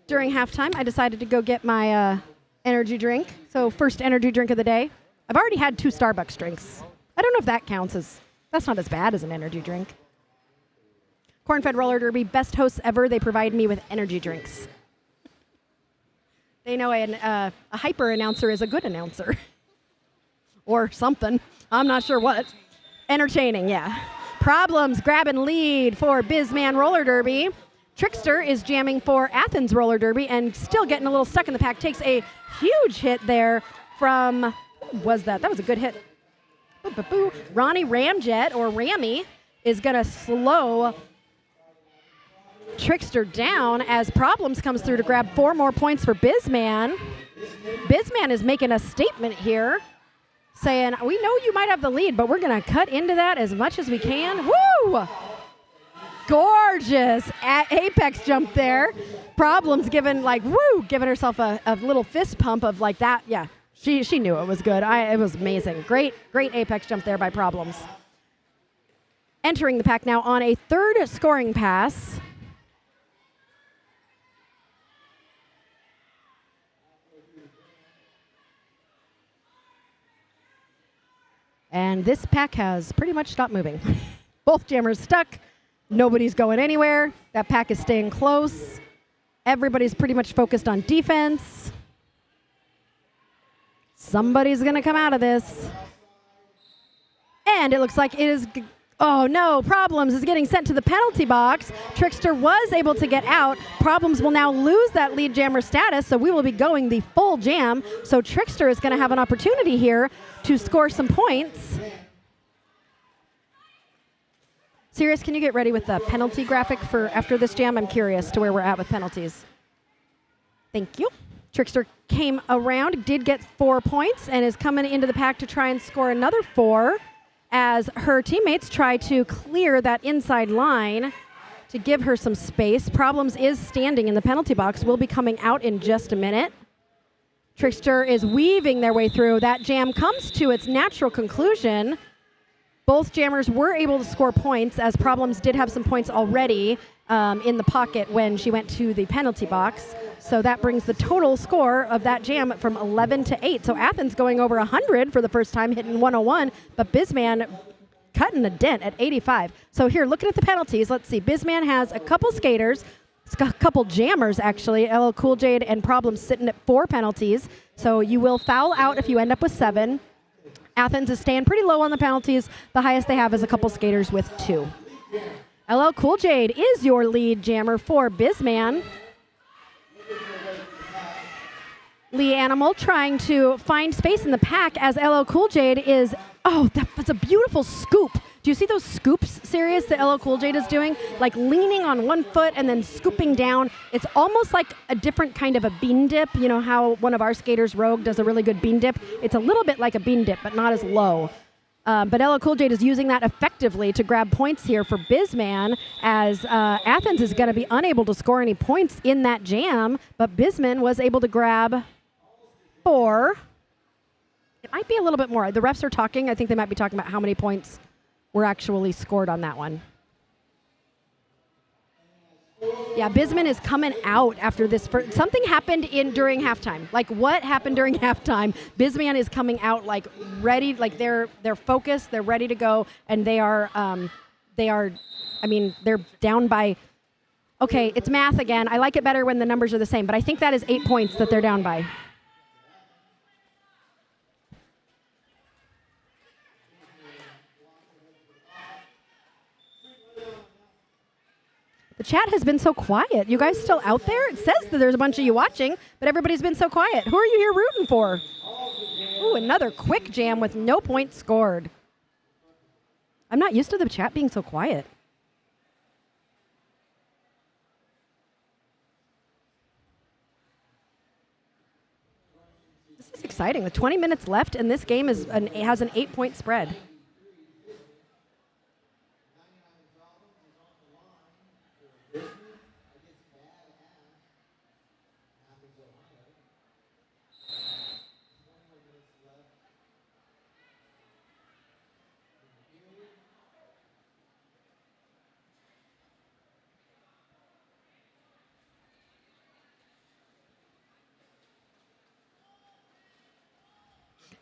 During halftime, I decided to go get my energy drink. So first energy drink of the day. I've already had 2 Starbucks drinks. I don't know if that counts as, that's not as bad as an energy drink. Corn-Fed Roller Derby, best hosts ever. They provide me with energy drinks. They know a hyper announcer is a good announcer. Or something. I'm not sure what. Entertaining, yeah. Problems grabbing lead for BisMan Roller Derby. Trickster is jamming for Athens Roller Derby and still getting a little stuck in the pack. Takes a huge hit there from, who was that? That was a good hit. Boo. Ronnie Ramjet, or Rammy, is going to slow Trickster down as Problems comes through to grab 4 more points for BisMan. BisMan is making a statement here, saying, we know you might have the lead, but we're going to cut into that as much as we can. Woo! Gorgeous apex jump there. Problems giving giving herself a little fist pump of like that. Yeah, she knew it was good. It was amazing. Great apex jump there by Problems. Entering the pack now on a 3rd scoring pass. And this pack has pretty much stopped moving. Both jammers stuck. Nobody's going anywhere. That pack is staying close. Everybody's pretty much focused on defense. Somebody's going to come out of this. And it looks like it is, oh no, Problems is getting sent to the penalty box. Trickster was able to get out. Problems will now lose that lead jammer status, so we will be going the full jam. So Trickster is going to have an opportunity here to score some points. Sirius, can you get ready with the penalty graphic for after this jam? I'm curious to where we're at with penalties. Thank you. Trickster came around, did get 4 points, and is coming into the pack to try and score another 4 as her teammates try to clear that inside line to give her some space. Problems is standing in the penalty box. Will be coming out in just a minute. Trickster is weaving their way through. That jam comes to its natural conclusion. Both jammers were able to score points, as Problems did have some points already in the pocket when she went to the penalty box. So that brings the total score of that jam from 11 to 8. So Athens going over 100 for the first time, hitting 101, but BisMan cutting a dent at 85. So here, looking at the penalties, let's see. BisMan has a couple skaters. It's got a couple jammers, actually. LL Cool J and Problems sitting at 4 penalties. So you will foul out if you end up with 7. Athens is staying pretty low on the penalties. The highest they have is a couple skaters with 2. LL Cool J is your lead jammer for BisMan. Lee Animal trying to find space in the pack as LL Cool J is, oh, that's a beautiful scoop Do you see those scoops series that LL Cool J is doing? Like leaning on one foot and then scooping down. It's almost like a different kind of a bean dip. You know how one of our skaters, Rogue, does a really good bean dip? It's a little bit like a bean dip, but not as low. But LL Cool J is using that effectively to grab points here for BisMan, as Athens is going to be unable to score any points in that jam, but BisMan was able to grab 4. It might be a little bit more. The refs are talking. I think they might be talking about how many points were actually scored on that one. Yeah, BisMan is coming out after this. Something happened during halftime. Like, what happened during halftime? BisMan is coming out like ready, like they're focused, they're ready to go, and they're down by. Okay, it's math again. I like it better when the numbers are the same, but I think that is 8 points that they're down by. The chat has been so quiet. You guys still out there? It says that there's a bunch of you watching, but everybody's been so quiet. Who are you here rooting for? Ooh, another quick jam with no points scored. I'm not used to the chat being so quiet. This is exciting. With 20 minutes left, and this game has an 8-point spread.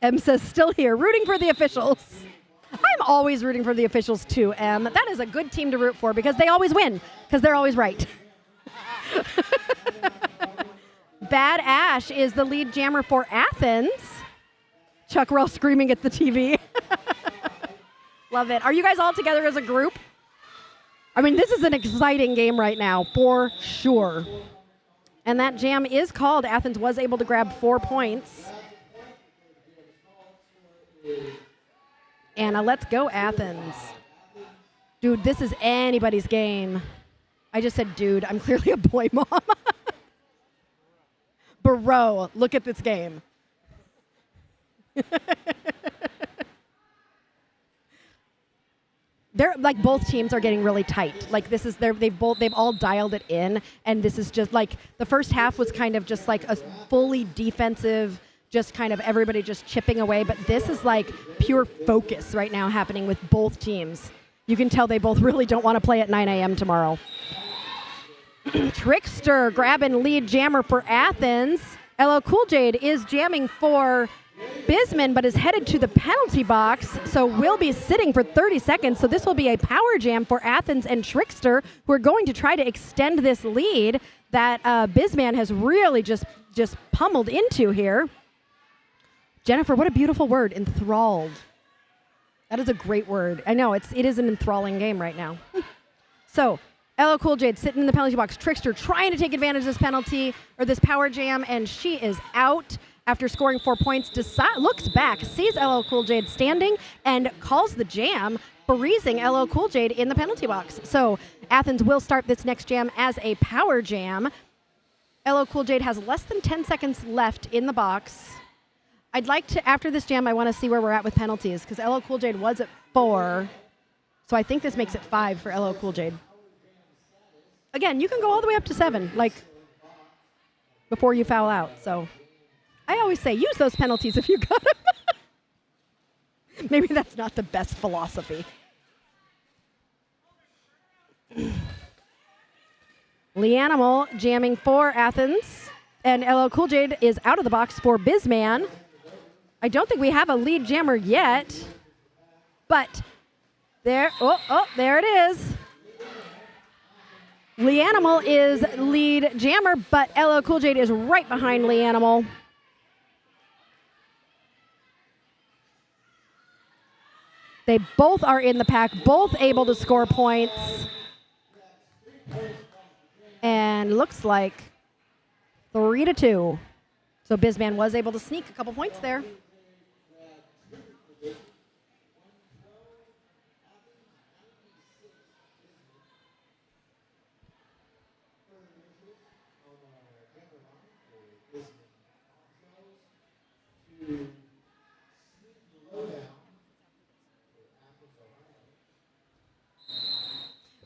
M says, still here, rooting for the officials. I'm always rooting for the officials too, M. That is a good team to root for because they always win, because they're always right. Bad Ash is the lead jammer for Athens. Chuck, we're all screaming at the TV. Love it. Are you guys all together as a group? I mean, this is an exciting game right now, for sure. And that jam is called. Athens was able to grab 4 points. Anna, let's go, Athens. Dude, this is anybody's game. I just said, dude, I'm clearly a boy mom. Bro, look at this game. They're like both teams are getting really tight. Like this is they've all dialed it in, and this is just like the first half was kind of just like a fully defensive, just kind of everybody just chipping away. But this is like pure focus right now happening with both teams. You can tell they both really don't want to play at 9 a.m. tomorrow. Trickster grabbing lead jammer for Athens. LL Cool J is jamming for BisMan, but is headed to the penalty box, so will be sitting for 30 seconds. So this will be a power jam for Athens and Trickster, who are going to try to extend this lead that BisMan has really just pummeled into here. Jennifer, what a beautiful word, enthralled. That is a great word. I know, it is an enthralling game right now. So, LL Cool J sitting in the penalty box. Trickster trying to take advantage of this penalty, or this power jam, and she is out after scoring 4 points. Looks back, sees LL Cool J standing, and calls the jam, freezing LL Cool J in the penalty box. So, Athens will start this next jam as a power jam. LL Cool J has less than 10 seconds left in the box. I'd like to, after this jam, I want to see where we're at with penalties, because LL Cool J was at 4. So I think this makes it 5 for LL Cool J. Again, you can go all the way up to 7, like, before you foul out. So I always say, use those penalties if you got them. Maybe that's not the best philosophy. Leanimal jamming for Athens. And LL Cool J is out of the box for BisMan. I don't think we have a lead jammer yet. But there it is. Leanimal is lead jammer, but LL Cool J is right behind Leanimal. They both are in the pack, both able to score points. And looks like 3-2. So BisMan was able to sneak a couple points there.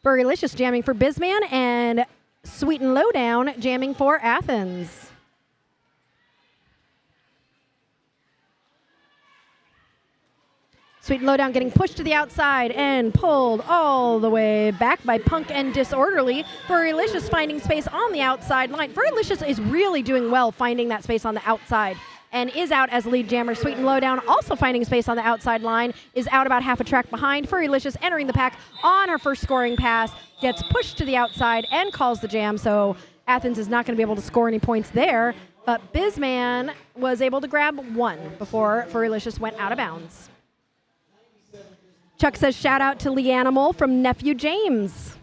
Furrylicious jamming for BisMan, and Sweet and Lowdown jamming for Athens. Sweet and Lowdown getting pushed to the outside and pulled all the way back by Punk and Disorderly. Furrylicious finding space on the outside line. Furrylicious is really doing well finding that space on the outside and is out as lead jammer. Sweet and Lowdown also finding space on the outside line, is out about half a track behind. Furrylicious entering the pack on her first scoring pass, gets pushed to the outside and calls the jam, so Athens is not going to be able to score any points there. But BisMan was able to grab one before Furrylicious went out of bounds. Chuck says, shout out to Lee Animal from nephew James.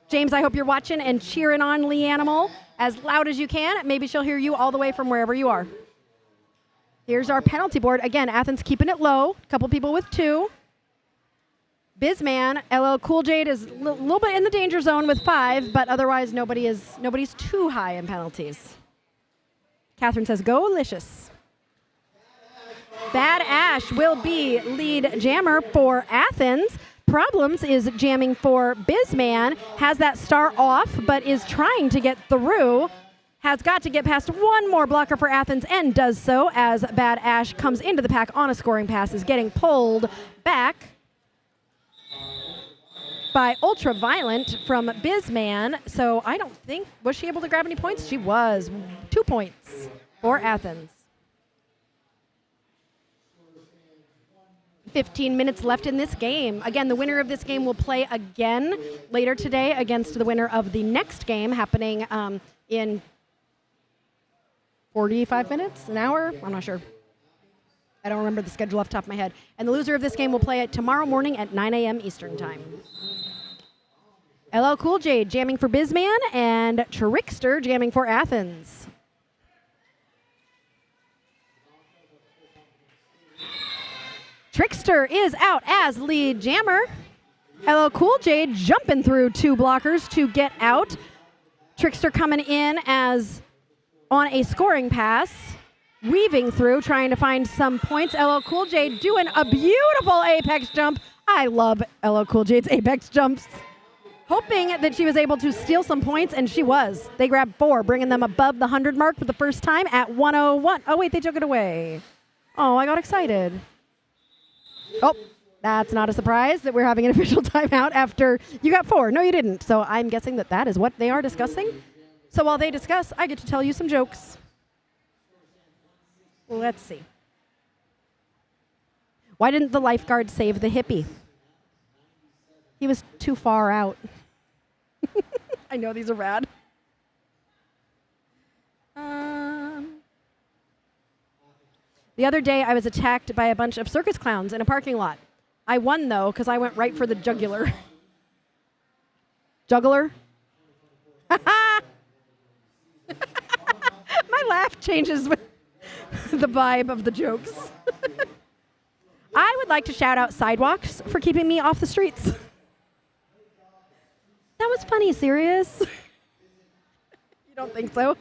James, I hope you're watching and cheering on Lee Animal as loud as you can. Maybe she'll hear you all the way from wherever you are. Here's our penalty board. Again, Athens keeping it low. A couple people with 2. BisMan, LL Cool J is a little bit in the danger zone with 5, but otherwise nobody's too high in penalties. Catherine says, go Licious. Bad Ash will be lead jammer for Athens. Problems is jamming for BisMan. Has that star off, but is trying to get through. Has got to get past one more blocker for Athens and does so as Bad Ash comes into the pack on a scoring pass, is getting pulled back by Ultraviolent from BisMan. So I don't think, was she able to grab any points? She was. 2 points for Athens. 15 minutes left in this game. Again, the winner of this game will play again later today against the winner of the next game happening in 45 minutes, an hour? I'm not sure. I don't remember the schedule off the top of my head. And the loser of this game will play it tomorrow morning at 9 a.m. Eastern Time. LL Cool J jamming for BisMan and Trickster jamming for Athens. Trickster is out as lead jammer. LL Cool J jumping through 2 blockers to get out. Trickster coming in as on a scoring pass, weaving through, trying to find some points. LL Cool J doing a beautiful apex jump. I love LL Cool J's apex jumps. Hoping that she was able to steal some points, and she was. They grabbed 4, bringing them above the 100 mark for the first time at 101. Oh, wait, they took it away. Oh, I got excited. Oh, that's not a surprise that we're having an official timeout after you got 4. No, you didn't. So I'm guessing that that is what they are discussing. So while they discuss, I get to tell you some jokes. Let's see. Why didn't the lifeguard save the hippie? He was too far out. I know these are rad. The other day, I was attacked by a bunch of circus clowns in a parking lot. I won, though, because I went right for the jugular. Juggler? My laugh changes with the vibe of the jokes. I would like to shout out Sidewalks for keeping me off the streets. That was funny, serious? You don't think so?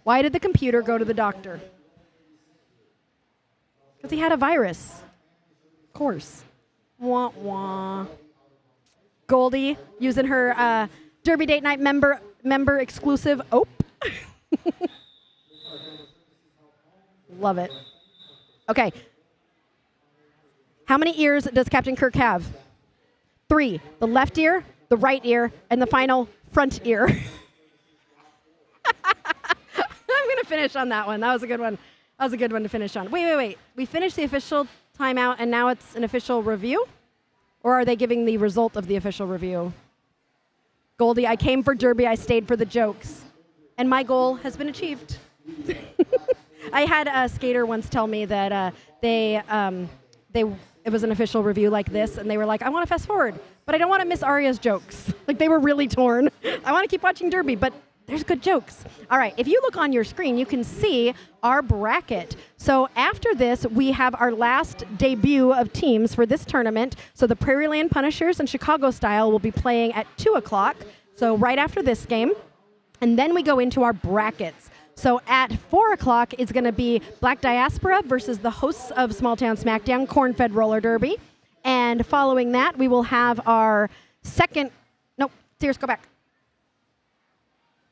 Why did the computer go to the doctor? Because he had a virus. Of course. Wah, wah. Goldie using her Derby Date Night member exclusive OPE. Love it. Okay. How many ears does Captain Kirk have? 3. The left ear, the right ear, and the final front ear. I'm going to finish on that one. That was a good one. That was a good one to finish on. Wait. We finished the official timeout, and now it's an official review? Or are they giving the result of the official review? Goldie, I came for Derby. I stayed for the jokes. And my goal has been achieved. I had a skater once tell me that it was an official review like this, and they were like, I want to fast forward, but I don't want to miss Aria's jokes. Like, they were really torn. I want to keep watching Derby, but there's good jokes. All right, if you look on your screen, you can see our bracket. So after this, we have our last debut of teams for this tournament. So the Prairieland Punishers and Chicago Style will be playing at 2 o'clock, so right after this game. And then we go into our brackets. So at 4 o'clock is going to be Black Diaspora versus the hosts of Smalltown Smackdown, Corn-Fed Roller Derby. And And following that, we will have our second, no, Sirius, go back.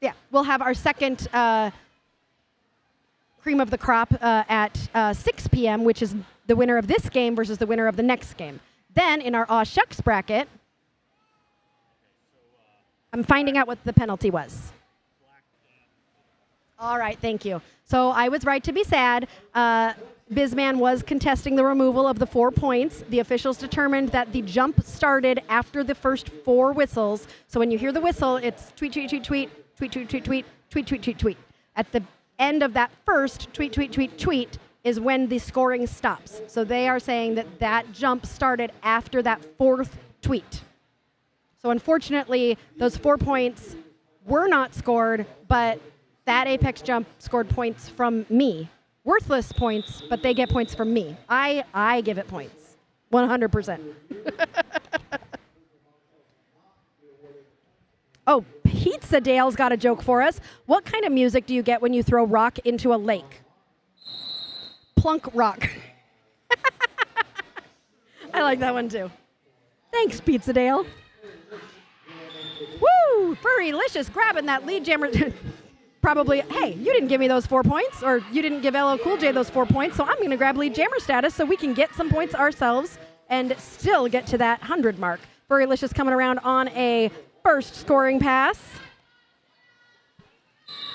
Yeah, we'll have our second cream of the crop at 6 p.m., which is the winner of this game versus the winner of the next game. Then in our Aw Shucks bracket, I'm finding out what the penalty was. All right, thank you. So I was right to be sad. BisMan was contesting the removal of the 4 points. The officials determined that the jump started after the first 4 whistles. So when you hear the whistle, it's tweet, tweet, tweet, tweet, tweet, tweet, tweet, tweet, tweet, tweet, tweet, tweet. At the end of that first tweet, tweet, tweet, tweet is when the scoring stops. So they are saying that that jump started after that 4th tweet. So unfortunately, those 4 points were not scored, but that apex jump scored points from me. Worthless points, but they get points from me. I give it points, 100%. Oh, Pizza Dale's got a joke for us. What kind of music do you get when you throw rock into a lake? Plunk rock. I like that one too. Thanks, Pizza Dale. Woo! Furrylicious grabbing that lead jammer. Probably, hey, you didn't give me those 4 points, or you didn't give LL Cool J those 4 points, so I'm going to grab lead jammer status so we can get some points ourselves and still get to that 100 mark. Furrylicious coming around on a first scoring pass.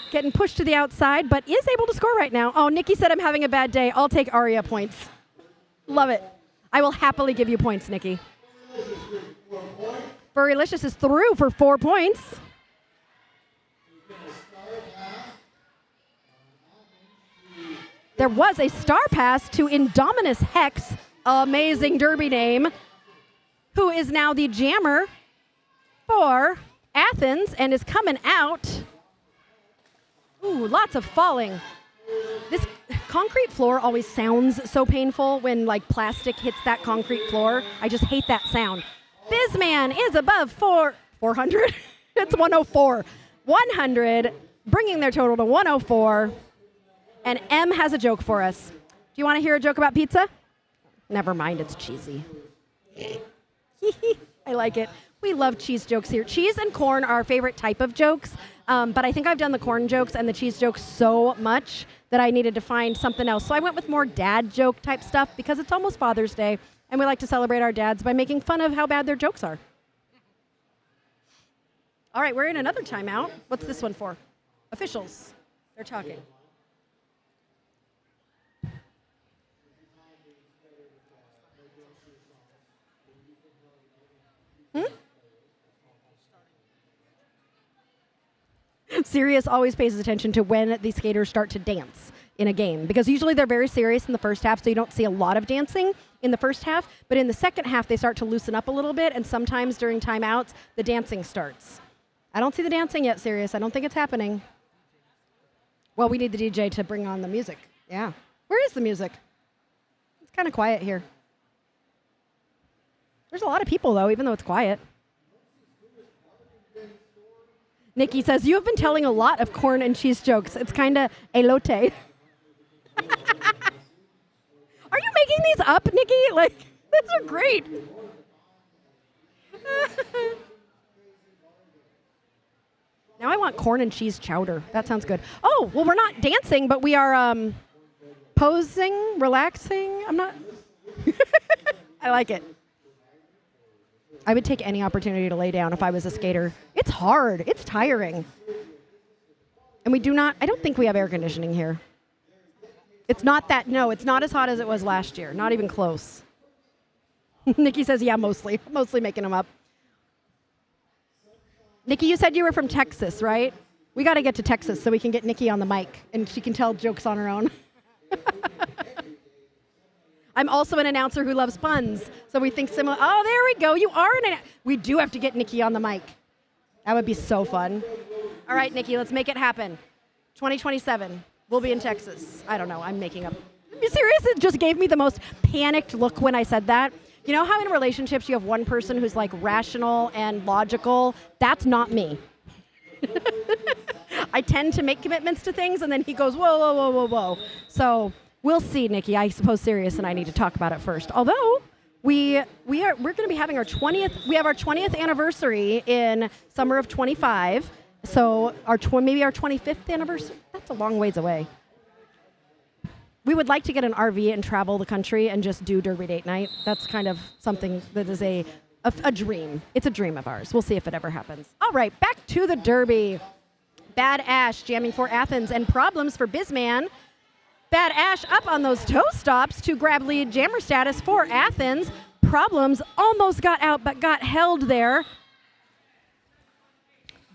Getting pushed to the outside, but is able to score right now. Oh, Nikki said I'm having a bad day. I'll take Aria points. Love it. I will happily give you points, Nikki. Furrylicious is through for 4 points. There was a star pass to Indominus Hex, amazing derby name, who is now the jammer for Athens and is coming out. Ooh, lots of falling. This concrete floor always sounds so painful when like plastic hits that concrete floor. I just hate that sound. BisMan is above 400. It's 104. 100, bringing their total to 104. And M has a joke for us. Do you want to hear a joke about pizza? Never mind, it's cheesy. I like it. We love cheese jokes here. Cheese and corn are our favorite type of jokes, but I think I've done the corn jokes and the cheese jokes so much that I needed to find something else. So I went with more dad joke type stuff because it's almost Father's Day, and we like to celebrate our dads by making fun of how bad their jokes are. All right, we're in another timeout. What's this one for? Officials. They're talking. Sirius always pays attention to when the skaters start to dance in a game, because usually they're very serious in the first half, so you don't see a lot of dancing in the first half, but in the second half they start to loosen up a little bit, and sometimes during timeouts the dancing starts. I don't see the dancing yet, Sirius. I don't think it's happening. Well, we need the DJ to bring on the music. Yeah. Where is the music? It's kind of quiet here. There's a lot of people, though, even though it's quiet. Nikki says, you have been telling a lot of corn and cheese jokes. It's kind of elote. Are you making these up, Nikki? Like, these are great. Now I want corn and cheese chowder. That sounds good. Oh, well, we're not dancing, but we are posing, relaxing. I'm not. I like it. I would take any opportunity to lay down if I was a skater. It's hard. It's tiring. And we do not, I don't think we have air conditioning here. It's not that, no, it's not as hot as it was last year. Not even close. Nikki says, yeah, mostly. Mostly making them up. Nikki, you said you were from Texas, right? We got to get to Texas so we can get Nikki on the mic and she can tell jokes on her own. I'm also an announcer who loves puns, so we think similar. Oh, there we go. You are we do have to get Nikki on the mic. That would be so fun. All right, Nikki, let's make it happen. 2027, we'll be in Texas. I don't know. I'm making up. Are you serious? It just gave me the most panicked look when I said that. You know how in relationships you have one person who's like rational and logical? That's not me. I tend to make commitments to things, and then he goes, whoa, whoa, whoa, whoa, whoa. So we'll see, Nikki. I suppose Sirius and I need to talk about it first. Although, we're going to be having our 20th. We have our 20th anniversary in summer of 25. So maybe our 25th anniversary. That's a long ways away. We would like to get an RV and travel the country and just do Derby Date Night. That's kind of something that is a dream. It's a dream of ours. We'll see if it ever happens. All right, back to the Derby. Bad Ash jamming for Athens and problems for BisMan. Bad Ash up on those toe stops to grab lead jammer status for Athens. Problems almost got out but got held there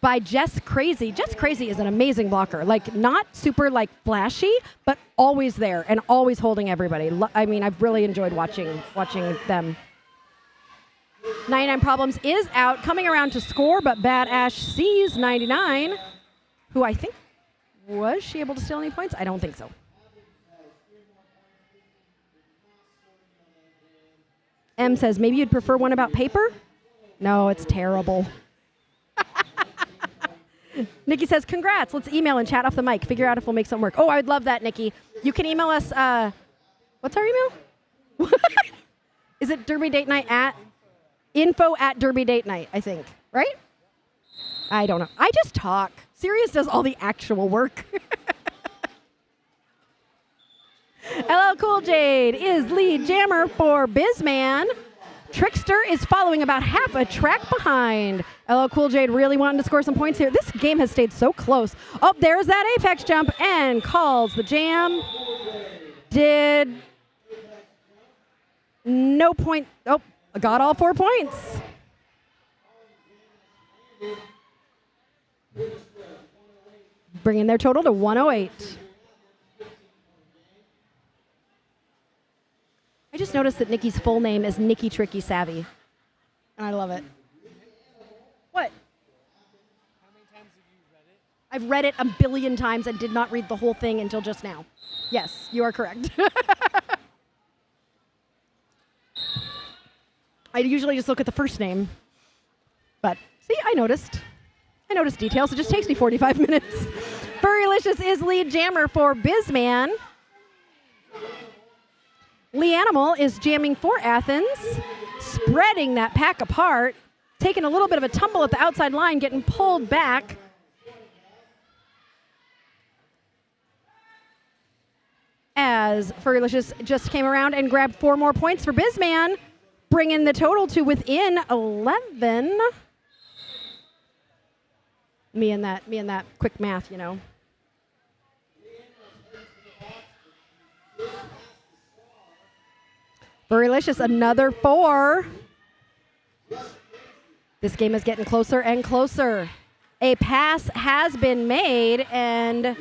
by Jess Crazy. Jess Crazy is an amazing blocker. Like, not super flashy, but always there and always holding everybody. I mean, I've really enjoyed watching them. 99 Problems is out, coming around to score, but Bad Ash sees 99, who I think, was she able to steal any points? I don't think so. M says, maybe you'd prefer one about paper? No, it's terrible. Nikki says, congrats. Let's email and chat off the mic. Figure out if we'll make something work. Oh, I would love that, Nikki. You can email us. What's our email? Is it Derby Date Night at? Info at Derby Date Night, I think. Right? I don't know. I just talk. Sirius does all the actual work. LL Cool Jade is lead jammer for BisMan. Trickster is following about half a track behind. LL Cool Jade really wanting to score some points here. This game has stayed so close. Oh, there's that apex jump and calls the jam. Did no point. Oh, got all 4 points. Bringing their total to 108. I just noticed that Nikki's full name is Nikki Tricky Savvy. And I love it. What? How many times have you read it? I've read it a billion times and did not read the whole thing until just now. Yes, you are correct. I usually just look at the first name. But, see, I noticed. I noticed details. It just takes me 45 minutes. Furrylicious is lead jammer for BisMan. Lee Animal is jamming for Athens, spreading that pack apart, taking a little bit of a tumble at the outside line, getting pulled back. As Furrylicious just came around and grabbed 4 more points for BisMan, bringing the total to within 11. Me and that quick math, you know. Furrylicious, another 4. This game is getting closer and closer. A pass has been made, and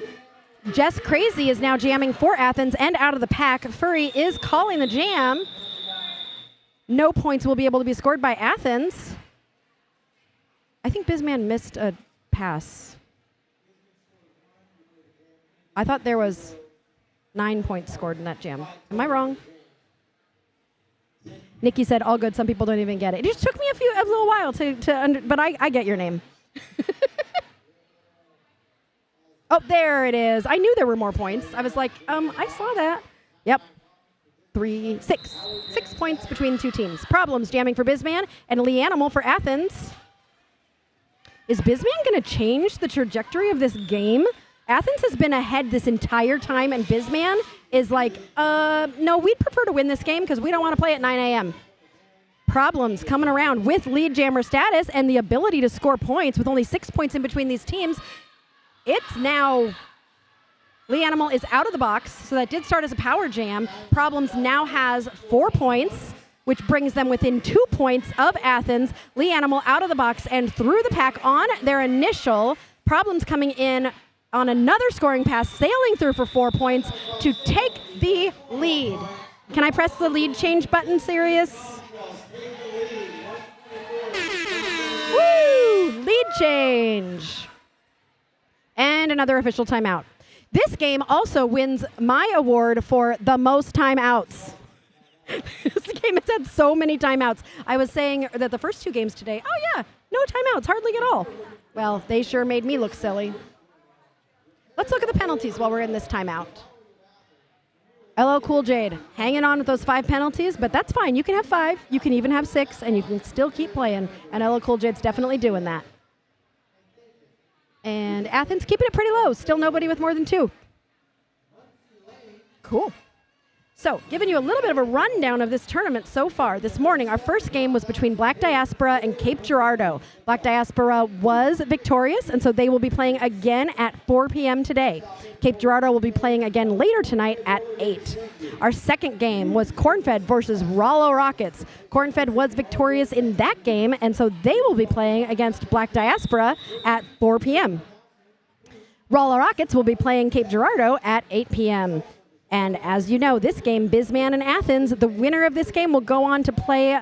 Jess Crazy is now jamming for Athens and out of the pack. Furry is calling the jam. No points will be able to be scored by Athens. I think BisMan missed a pass. I thought there was 9 points scored in that jam. Am I wrong? Nikki said, all good. Some people don't even get it. It just took me a little while but I get your name. Oh, there it is. I knew there were more points. I was like, I saw that. Yep. 6 points between the two teams. Problems jamming for BisMan and Lee Animal for Athens. Is BisMan going to change the trajectory of this game? Athens has been ahead this entire time, and BisMan is like, no, we'd prefer to win this game because we don't want to play at 9 a.m. Problems coming around with lead jammer status and the ability to score points with only 6 points in between these teams. It's now, Lee Animal is out of the box, so that did start as a power jam. Problems now has 4 points, which brings them within 2 points of Athens. Lee Animal out of the box and through the pack on their initial. Problems coming in on another scoring pass, sailing through for 4 points to take the lead. Can I press the lead change button, Sirius? Woo! Lead change. And another official timeout. This game also wins my award for the most timeouts. This game has had so many timeouts. I was saying that the first 2 games today, oh yeah, no timeouts, hardly at all. Well, they sure made me look silly. Let's look at the penalties while we're in this timeout. LL Cool Jade hanging on with those 5 penalties, but that's fine. You can have 5, you can even have 6, and you can still keep playing. And LL Cool Jade's definitely doing that. And Athens keeping it pretty low. Still nobody with more than 2. Cool. So, giving you a little bit of a rundown of this tournament so far. This morning, our first game was between Black Diaspora and Cape Girardeau. Black Diaspora was victorious, and so they will be playing again at 4 p.m. today. Cape Girardeau will be playing again later tonight at 8. Our second game was Cornfed versus Rollo Rockets. Cornfed was victorious in that game, and so they will be playing against Black Diaspora at 4 p.m. Rollo Rockets will be playing Cape Girardeau at 8 p.m. And as you know, this game, BisMan and Athens, the winner of this game will go on to play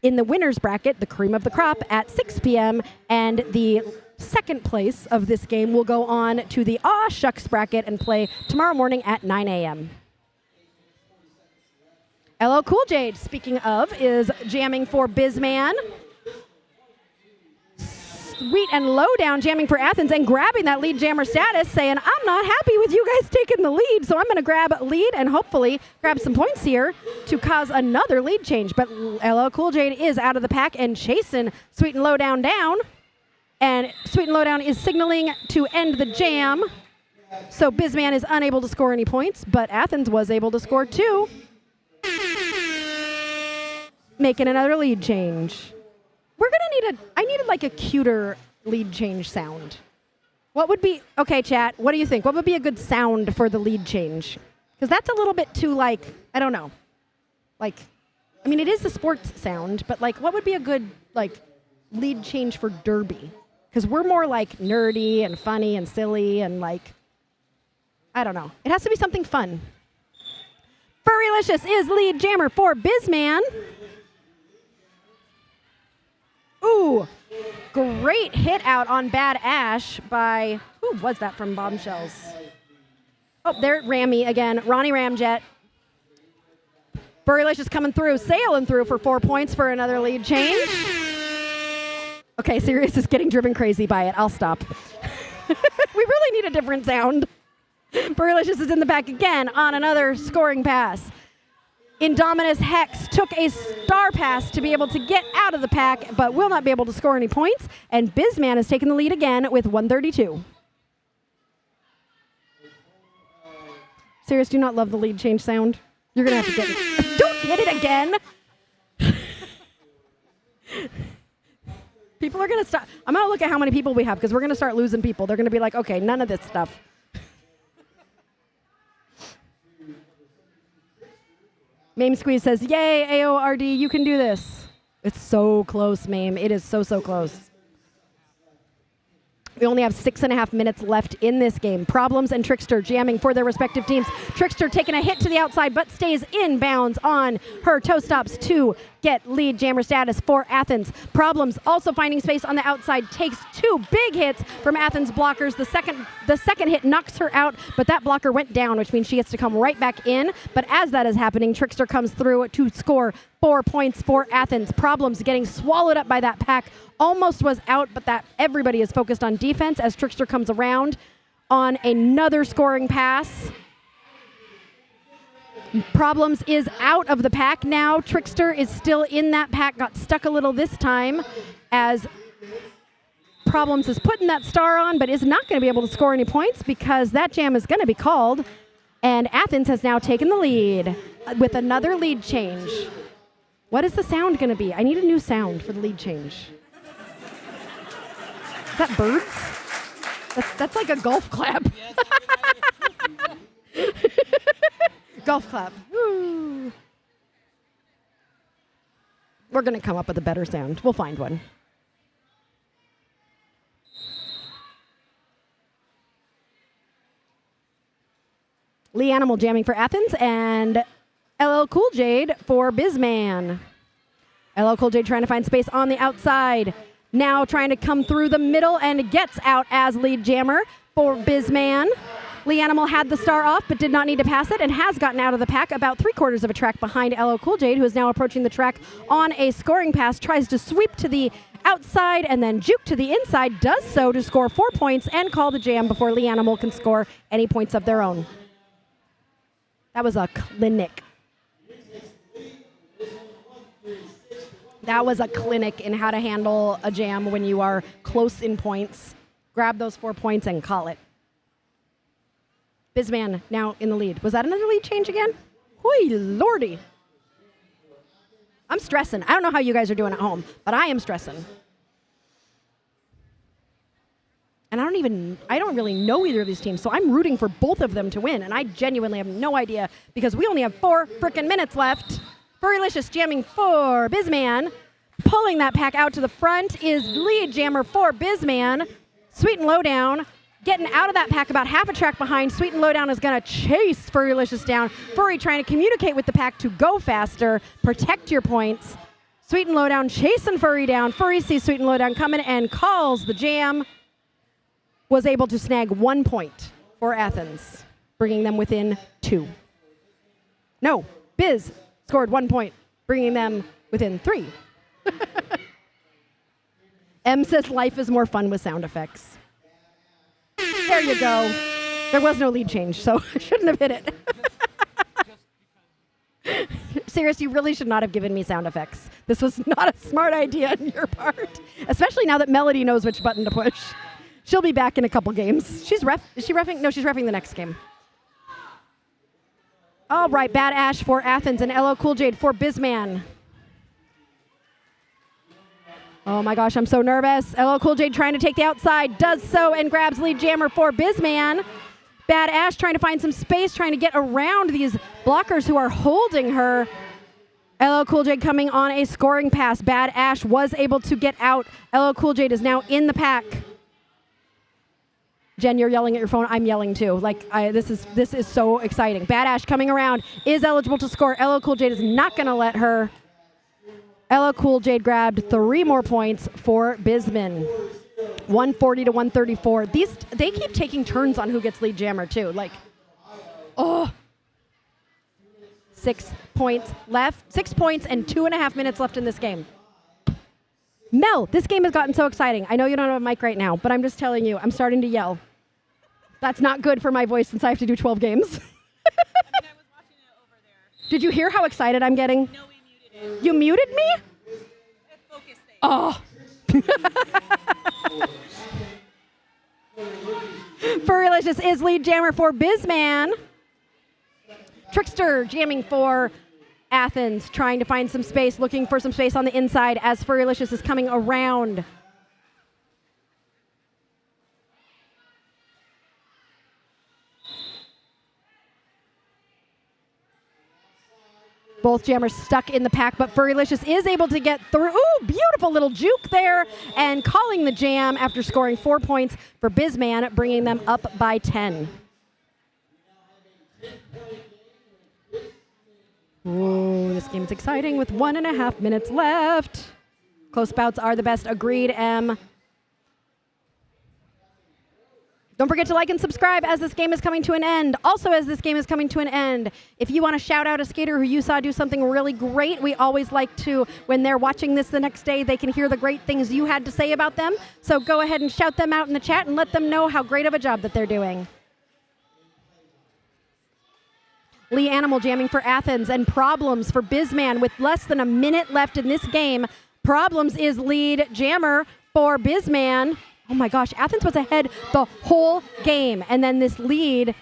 in the winner's bracket, the cream of the crop, at 6 p.m. And the second place of this game will go on to the Aw Shucks bracket and play tomorrow morning at 9 a.m. LL Cool Jade, speaking of, is jamming for BisMan. Sweet and Lowdown jamming for Athens and grabbing that lead jammer status, saying, I'm not happy with you guys taking the lead, so I'm going to grab lead and hopefully grab some points here to cause another lead change. But LL Cool Jade is out of the pack and chasing Sweet and Lowdown down. And Sweet and Lowdown is signaling to end the jam. So BisMan is unable to score any points, but Athens was able to score 2. Making another lead change. We're going to I needed like a cuter lead change sound. What would be, okay, chat, what do you think? What would be a good sound for the lead change? Because that's a little bit too like, I don't know. Like, I mean, it is the sports sound, but like, what would be a good like lead change for Derby? Because we're more like nerdy and funny and silly and like, I don't know. It has to be something fun. Furrylicious is lead jammer for BisMan. Ooh, great hit out on Bad Ash by, who was that from Bombshellz? Oh, there, Rammy again, Ronnie Ramjet. Furrylicious coming through, sailing through for 4 points for another lead change. Okay, Sirius is getting driven crazy by it. I'll stop. We really need a different sound. Furrylicious is in the back again on another scoring pass. Indominus Hex took a star pass to be able to get out of the pack, but will not be able to score any points. And BisMan has taken the lead again with 132. Serious, do you not love the lead change sound? You're going to have to get it. Don't hit it again. People are going to start. I'm going to look at how many people we have because we're going to start losing people. They're going to be like, okay, none of this stuff. Mame Squeeze says, yay, AORD, you can do this. It's so close, Mame. It is so, so close. We only have 6.5 minutes left in this game. Problems and Trickster jamming for their respective teams. Trickster taking a hit to the outside, but stays in bounds on her toe stops to get lead jammer status for Athens. Problems also finding space on the outside, takes 2 big hits from Athens blockers. The second hit knocks her out, but that blocker went down, which means she gets to come right back in. But as that is happening, Trickster comes through to score 4 points for Athens. Problems getting swallowed up by that pack. Almost was out, but that everybody is focused on defense as Trickster comes around on another scoring pass. Problems is out of the pack now. Trickster is still in that pack, got stuck a little this time as Problems is putting that star on, but is not going to be able to score any points because that jam is going to be called. And Athens has now taken the lead with another lead change. What is the sound going to be? I need a new sound for the lead change. Is that birds? That's like a golf clap. Golf clap. Woo. We're going to come up with a better sound. We'll find one. Lee Animal jamming for Athens and LL Cool Jade for BisMan. LL Cool Jade trying to find space on the outside. Now trying to come through the middle and gets out as lead jammer for BisMan. Lee Animal had the star off but did not need to pass it and has gotten out of the pack about 3/4 of a track behind LL Cool Jade, who is now approaching the track on a scoring pass, tries to sweep to the outside and then juke to the inside, does so to score 4 points and call the jam before Lee Animal can score any points of their own. That was a clinic. That was a clinic in how to handle a jam when you are close in points. Grab those 4 points and call it. BisMan now in the lead. Was that another lead change again? Hoi lordy. I'm stressing. I don't know how you guys are doing at home, but I am stressing. And I don't really know either of these teams, so I'm rooting for both of them to win, and I genuinely have no idea because we only have 4 frickin' minutes left. Furrylicious jamming for BisMan. Pulling that pack out to the front is lead jammer for BisMan. Sweet and Lowdown getting out of that pack about half a track behind. Sweet and Lowdown is going to chase Furrylicious down. Furry trying to communicate with the pack to go faster, protect your points. Sweet and Lowdown chasing Furry down. Furry sees Sweet and Lowdown coming and calls the jam. Was able to snag 1 point for Athens, bringing them within 2. No, Biz scored 1 point, bringing them within 3. M says life is more fun with sound effects. There you go. There was no lead change, so I shouldn't have hit it. Serious, you really should not have given me sound effects. This was not a smart idea on your part, especially now that Melody knows which button to push. She'll be back in a couple games. Is she reffing? No, she's reffing the next game. All right, Bad Ash for Athens and LL Cool J for BisMan. Oh my gosh, I'm so nervous. LL Cool J trying to take the outside, does so and grabs lead jammer for BisMan. Bad Ash trying to find some space, trying to get around these blockers who are holding her. LL Cool J coming on a scoring pass. Bad Ash was able to get out. LL Cool J is now in the pack. Jen, you're yelling at your phone. I'm yelling too. Like, this is so exciting. Bad Ash coming around is eligible to score. LL Cool J is not going to let her. LL Cool J grabbed 3 more points for BisMan. 140 to 134. They keep taking turns on who gets lead jammer too. Like, 6 points left. 6 points and 2.5 minutes left in this game. Mel, this game has gotten so exciting. I know you don't have a mic right now, but I'm just telling you, I'm starting to yell. That's not good for my voice since I have to do 12 games. I was watching it over there. Did you hear how excited I'm getting? No, we muted it. You muted me? Focus thing. Oh. Furrylicious is lead jammer for BisMan. Trickster jamming for Athens, trying to find some space, looking for some space on the inside as Furrylicious is coming around. Both jammers stuck in the pack, but Furrylicious is able to get through. Ooh, beautiful little juke there, and calling the jam after scoring 4 points for BisMan, bringing them up by 10. Ooh, this game's exciting with 1.5 minutes left. Close bouts are the best. Agreed, M. Don't forget to like and subscribe as this game is coming to an end. Also, as this game is coming to an end, if you want to shout out a skater who you saw do something really great, we always like to, when they're watching this the next day, they can hear the great things you had to say about them. So go ahead and shout them out in the chat and let them know how great of a job that they're doing. Lee Animal jamming for Athens and Problems for BisMan with less than a minute left in this game. Problems is lead jammer for BisMan. Oh my gosh, Athens was ahead the whole game. And then this lead,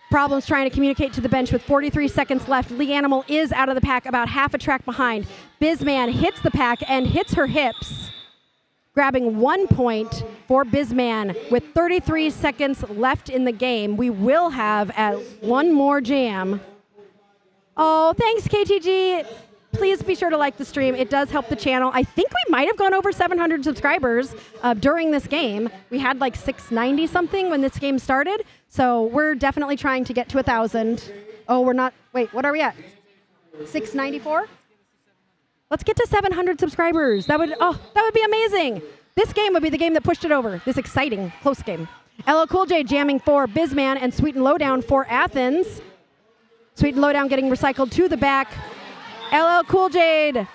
Problems trying to communicate to the bench with 43 seconds left. Lee Animal is out of the pack, about half a track behind. BisMan hits the pack and hits her hips, grabbing 1 point for BisMan with 33 seconds left in the game. We will have one more jam. Oh, thanks, KTG. Please be sure to like the stream. It does help the channel. I think we might have gone over 700 subscribers during this game. We had like 690 something when this game started. So we're definitely trying to get to 1,000. Oh, we're not. Wait, what are we at? 694? Let's get to 700 subscribers. That would be amazing. This game would be the game that pushed it over. This exciting, close game. LL Cool J jamming for BisMan and Sweet and Lowdown for Athens. Sweet and Lowdown getting recycled to the back. LL Cool J.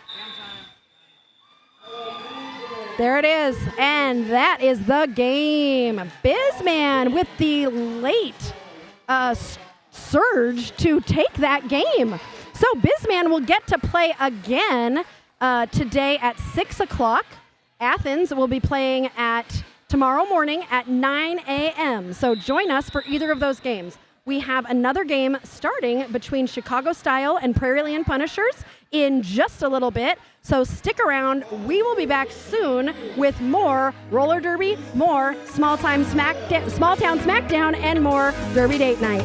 There it is. And that is the game. BisMan with the late surge to take that game. So BisMan will get to play again today at 6 o'clock. Athens will be playing at tomorrow morning at 9 a.m. So join us for either of those games. We have another game starting between Chicago Style and Prairie Land Punishers in just a little bit. So stick around. We will be back soon with more roller derby, more Smalltown Smackdown, and more Derby Date Night.